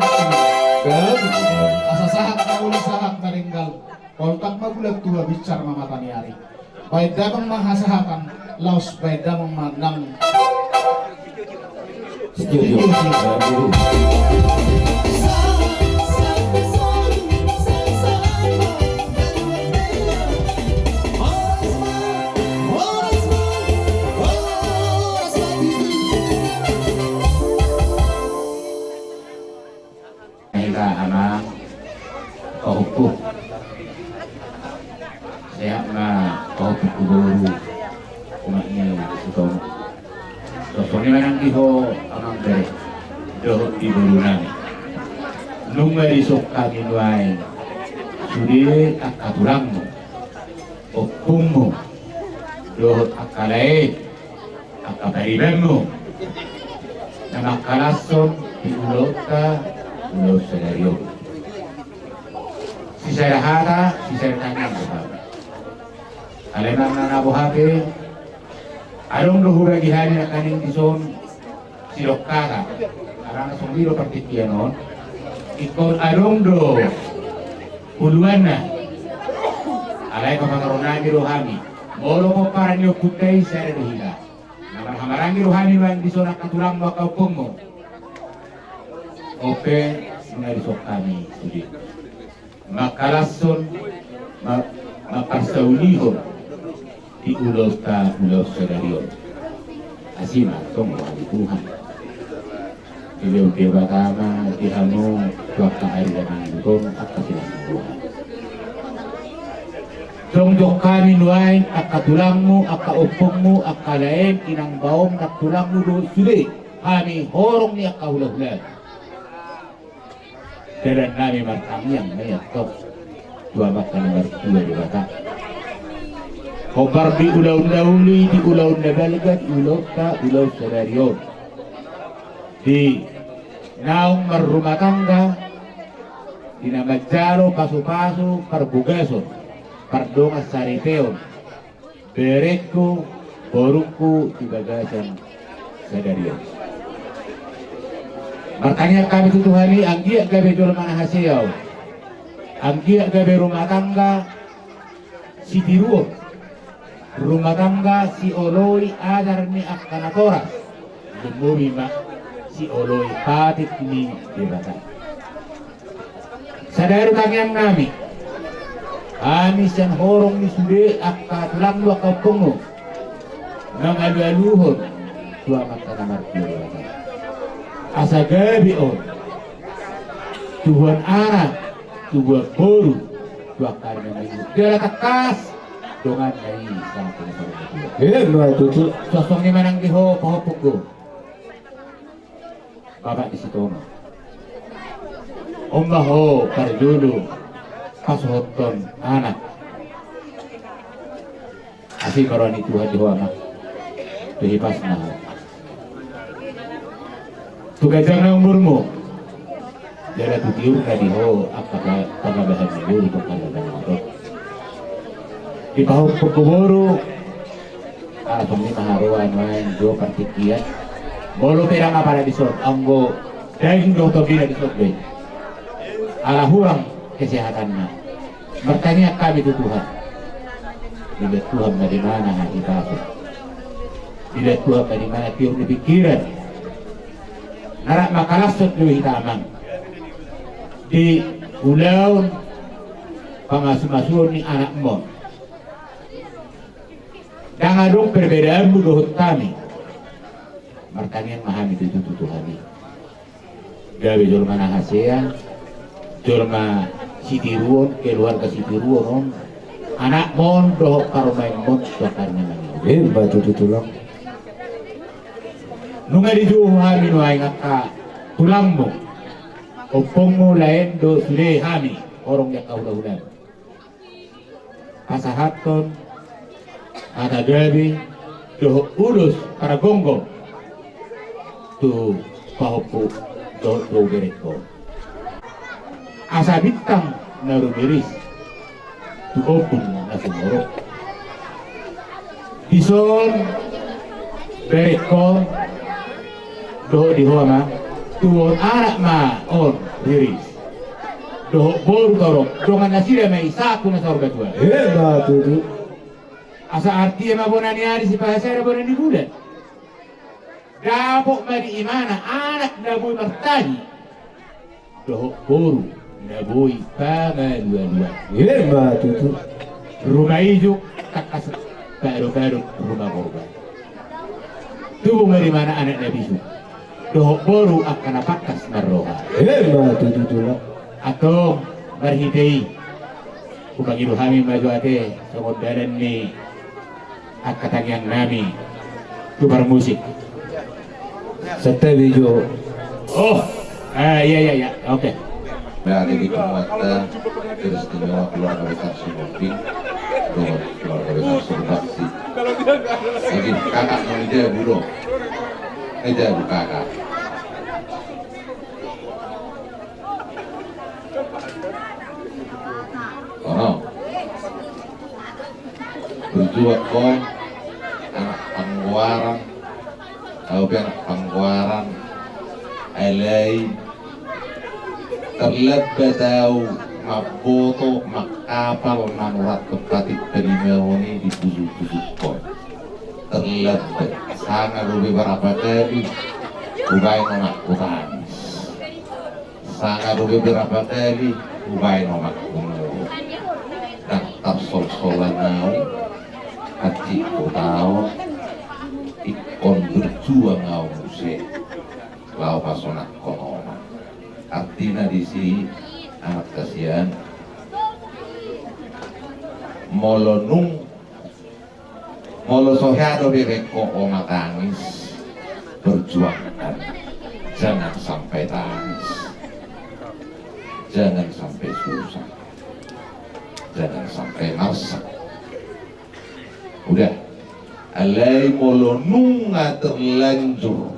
Asa sahat kaula sahat naringgal. Kontak magulat tua bicar mamatani hari. Baik damang mahasahatan, laos baik damang manang.
Setuju.
Anak kaupuh saya na kaupuh baru umatnya itu sosoknya menang iho amang dari doh ibu nami numeri sok kami nuai sudi akatulangmu opungmu doh akalai akabaribenmu nama kalason diulota ulo sedario si saya hata si saya tanya buhabe alenang nana buhabe along luhura gihani na kaning dison silokara arang sumbiro partikianon ikon along do uluan na alay kapangaronan ni rohani molo mo para niyo kutay sa redohila naman hamarangi rohani man dison nakatulang makaupong mo ope mengarisok kami sudi makalason mapasaulihon di ulos ta ulos sedarion asima tong wali Tuhan beliau debatama di hanu tuaka air dan dukung atas silang Tuhan tong jok kami nuain akatulangmu akaupungmu akalain inang baom nakatulangmu do sudi kami horong ni akahula-hula dan kami markami yang meyatok dua makan nomor 2 di bata kobar di ulau dauli di ulau nabalgat ulau ta ulau sedarion di naung rumah tangga di nama jaro pasu-pasu perbugason perdongas sariteon berekku borungku di bagasan sedarion. Makanya kami tutuhani anggiak gabe jual mana hasil, anggiak gabe rumah tangga si tiruo, rumah tangga si oloi adar ni akanatora, demi mak si oloi patit ni debata. Sadar tangian kami siang horong ni sude akatulang lu akapungo, nangaluhon dua mata namar debata. Asa gabi on Tuhan anak Tuhan boru dua karena minggu dia tekas dengan dari satu itu sosoknya menang diho pahopuku bapak di situ omah ho dulu pas hoton anak asih karani Tuhan diho anak dihipas nah tugasnya na umurmu dala tutiur ka diho apaka pagabahan ni ito pagabahan ito ipahog pagkuboro atong ni maharuan man do partikian bolo pera nga para disot anggo dahil do to bila disot be ala hurang kesehatan na bertanya kami tu Tuhan Dilihat Tuhan dari mana hati pasok. Dilihat Tuhan dari mana tiap di pikiran. Narak makalasot lu hitamang. Di pulau pangasuh-masuh ni anak mo. Dan adong perbedaan dohot kami. Martanian mahami itu Tuhani. Gawe jolma nahasea, jolma sitiruon, keluarga sitiruon, anak mon dohot karomain mon bakarnya nang.
Batu tulang.
Nunga di Tuhani no ay ngaka tulang mo. Opong mo lain do sule hami orang yang kau udah. Pasahaton ada gabi doh urus para gonggong tu pahopu doh bereko asa bintang naru miris tu opun na sumorok ison bereko doh di huama tuon anak ma on miris doh boru torok dongan nasira mai saku na sorga tua
Batu.
asa artinya mabonani hari si pasara bonani bulan dapok mari imana anak naboy martani doh boru naboy pama dua-dua
Batu.
rumah hijau kakas baru-baru rumah korban tubuh mari mana anak nabi su doh boru akan apakas marroha
Batu tulang.
atau berhidai upang ibu kami maju ate sekodaran ni akatang yang nami tubar musik
Setelah hijau.
oh iya oke.
Berada di Kemuatan Peristimewa Keluarga Besar Sumoping dengan Keluarga Besar Surbakti. Lagi kakak yang dia buro Eja bu kakak. Oh berjuang kong anak pangguaran tahu anak pangguaran alay terlebih tahu maboto makapal manurat kepatik pelimehoni di busuk-busuk kong terlebih sangat lebih berapa kali ubay nomak kutanis sangat lebih berapa kali ubay nomak kumuro dan tapsol-solan nau hati ko tao ikon berjuang ngau musik lau pasonak konoma artinya di si anak kasihan molo sohado bereko oma tangis berjuangkan jangan sampai tangis jangan sampai susah jangan sampai masak udah alai molo nunga terlanjur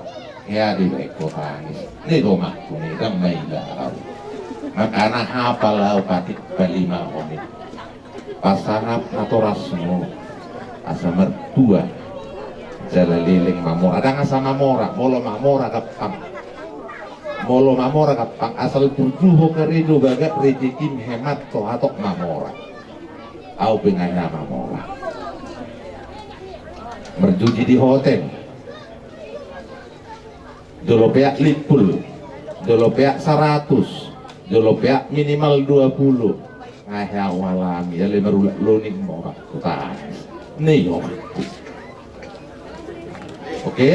ya di beko tangis ini domakku nih kan mailau makana hafal lau patik palima homit pasanap atau rasmu asa mertua jala liling mamora ada ngasa mamora molo mamora kapang asal turjuho kerido bagak rejekim hemat to atok mamora au penganya mamora berjuji di hotel jolopeak lipul jolopeak 100 jolopeak minimal 20 ngahya walami ya lemerulak loning mau kutaan nih oke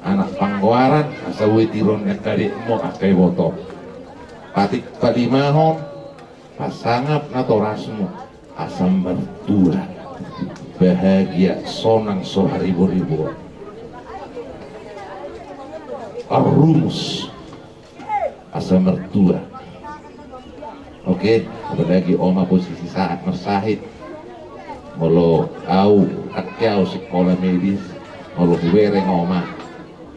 anak panggoaran asa witiron yang tadi mau akai botol patik palimahon pasangap nato rasmu asam bertua bahagia sonang soharibu-ribu rumus asam mertua oke apalagi oma posisi saat mersahid molo au akyau sekolah medis molo bereng oma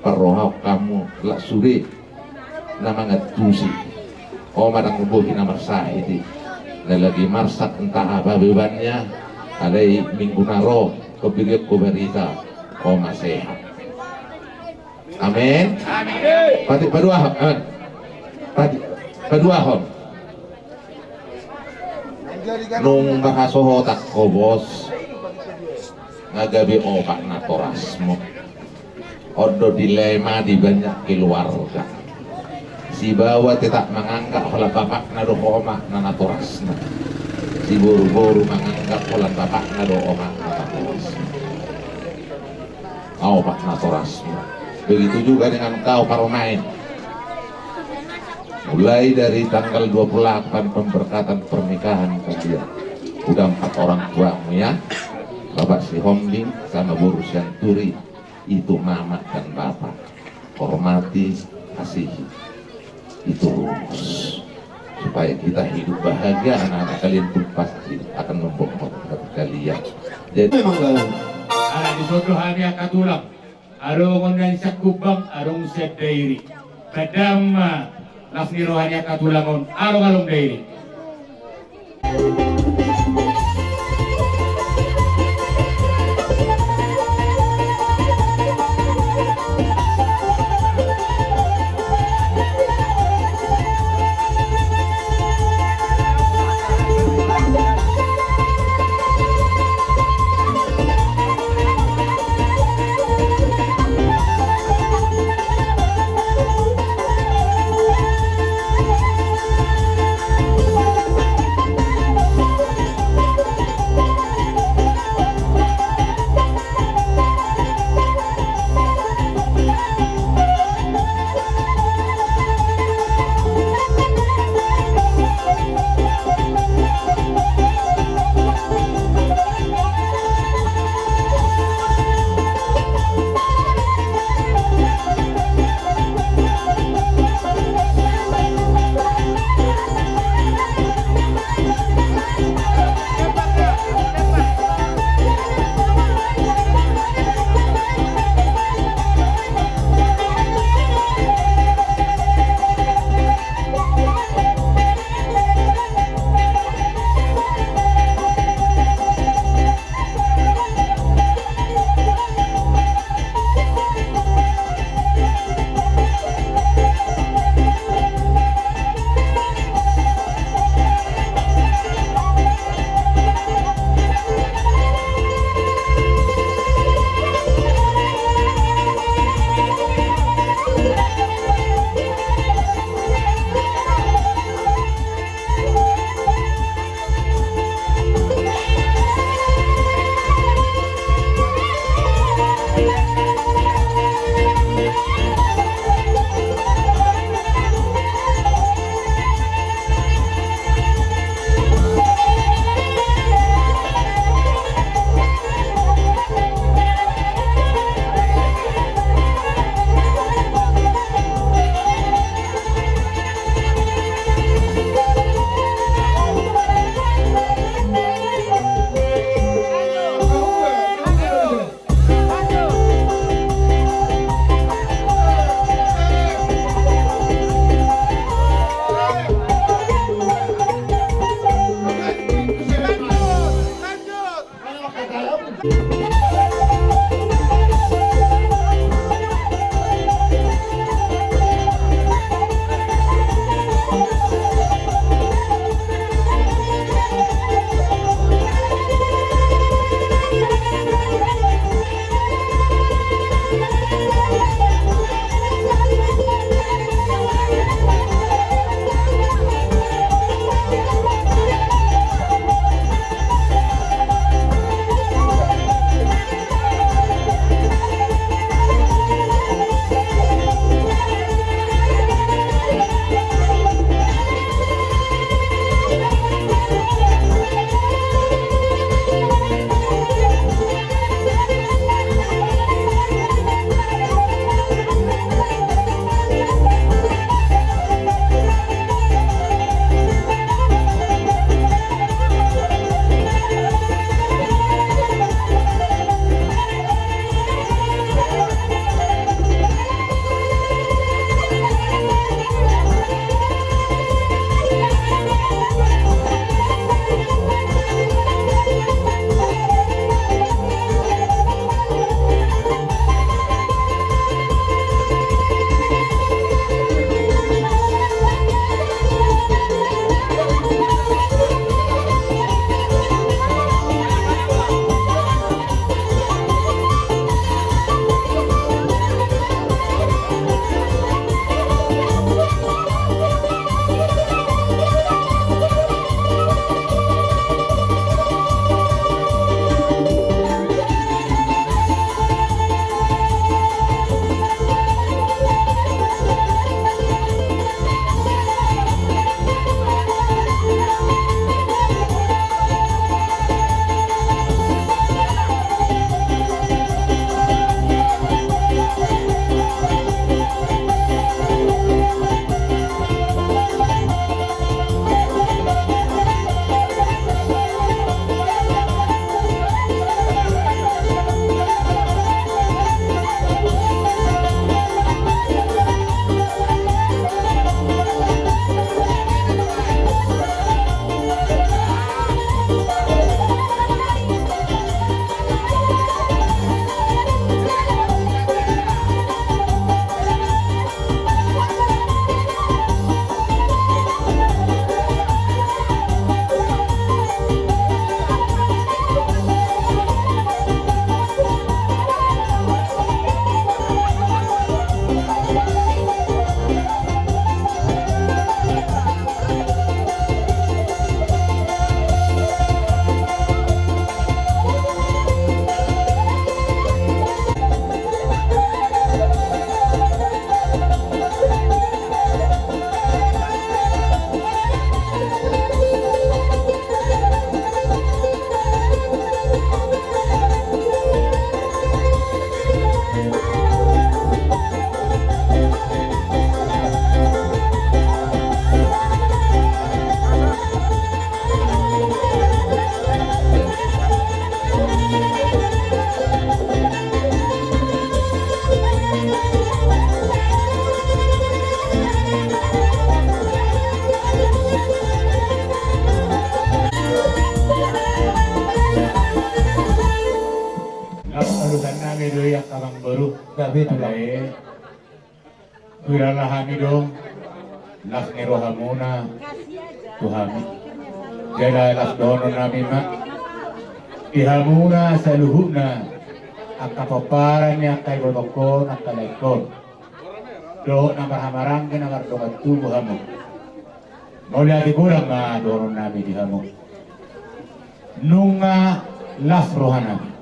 perrohau kamu lak suri nama ngatusi oma dan ngubuhi nama sahid lagi marsak entah apa bebannya ada minggu naro kepikir ku berita oma sehat amin patik paduahon patik paduahon nung bakasohotak ko bos ngagabi opak na toras mo odo dilema di banyak keluarga si bawa tidak menganggap olah bapak na do omak na natoras na si buru-buru menganggap olah bapak na do omak na natoras opak na toras mo. Begitu juga dengan kau Paromain. Mulai dari tanggal 28 pemberkatan pernikahan kalian. Udah 4 orang tuamu ya. Bapak si Hombing sama Bu Rusianturi. Itu mama dan bapak. Hormati, kasihi. Itu rumus. Supaya kita hidup bahagia, anak-anak kalian pun pasti akan membawa kalian. Jadi memang
Anak disodohani akatulang. Arong ondan sa kubang, arong sa dairi. Kadam nasni rohani akatulangon, arong along dairi. do yang kamang baru.
Gabi tu lah.
Uralah kami dong. Las ngeroha muna. Tuhami. Jala las dono namin mak. Ihamuna sa luhuna. Ang kapaparan niya kay Botokon at Kalaykon. Do na mahamarangin ang ardong at tubo hamo. Mula di kurang nga doron namin di hamo. Nunga las rohan namin.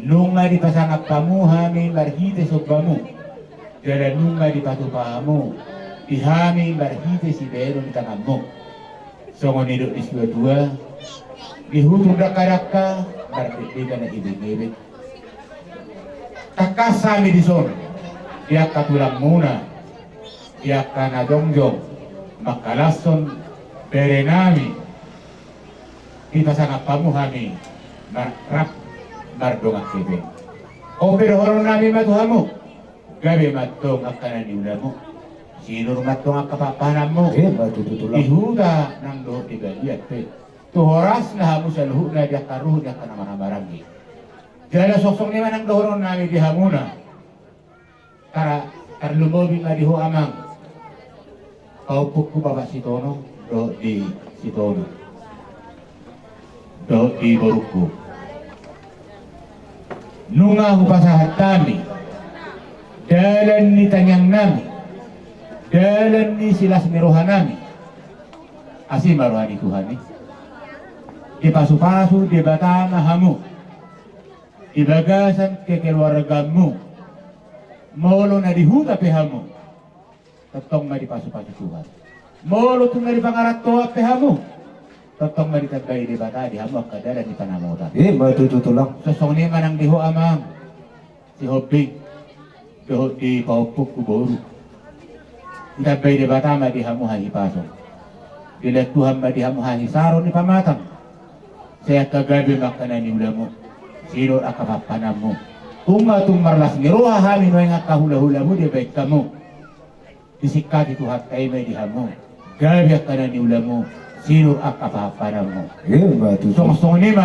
Nunga di pasangap pamuhami marhite sobamu. Jala nunga di patupahamu. Ihami marhite si Bero di tanganmu. Songo niduk di dua. Dihutun raka-raka marhite na ibig-ibig. Kakasami di son. Dia katulang muna. Dia kanadongjong. Makalason berenami. Kita sangat pamuhami. Marap mardongan kebe. O pero horon nami matuhamu. Gabi matong akanan niulamu. Sinur matong akapapanammu. Ihuda ng doh ibaliat pe. Tuhoras na hamu sa luhut na dia karuh dia kanamanabarangi. Jala soksong naman ang dohoron nami dihamuna. Kara lumobi nga diho amang. Paupuk ko baba si Tono. Do di si Tono. Do di Boruko. Nunga hupasahat kami. Dalan ni tanyang nami. Dalan ni silas mirohan nami. Asi maruhan ni Tuhan ni. Di pasu-pasu di batama hamu. Ibagasan ke keluargamu. Molo na dihuta pehamu. Totong maripasu-pasu Tuhan. Molo tu na pangarat toa pehamu. Totong maritabay di bata di hamu akadalan di panamutan.
Matututulang.
Sosong ni manang diho amang. Si Hobig. Diho di paupuk kuboru. Itabay di bata ma di hamu hahipasong. Dilet Tuhan ma di hamu hahisaron ni pamatang. Saya kagabi makanan ni ulamu. Sino akapapanamu. Kung marlas ni roha hamin may nga kahula-hula mo, di baik kamu. Disikat itu hat kayo may dihamu. Gabi ka na ni ulamu. Sino akapapanamu. Song-song ni ma.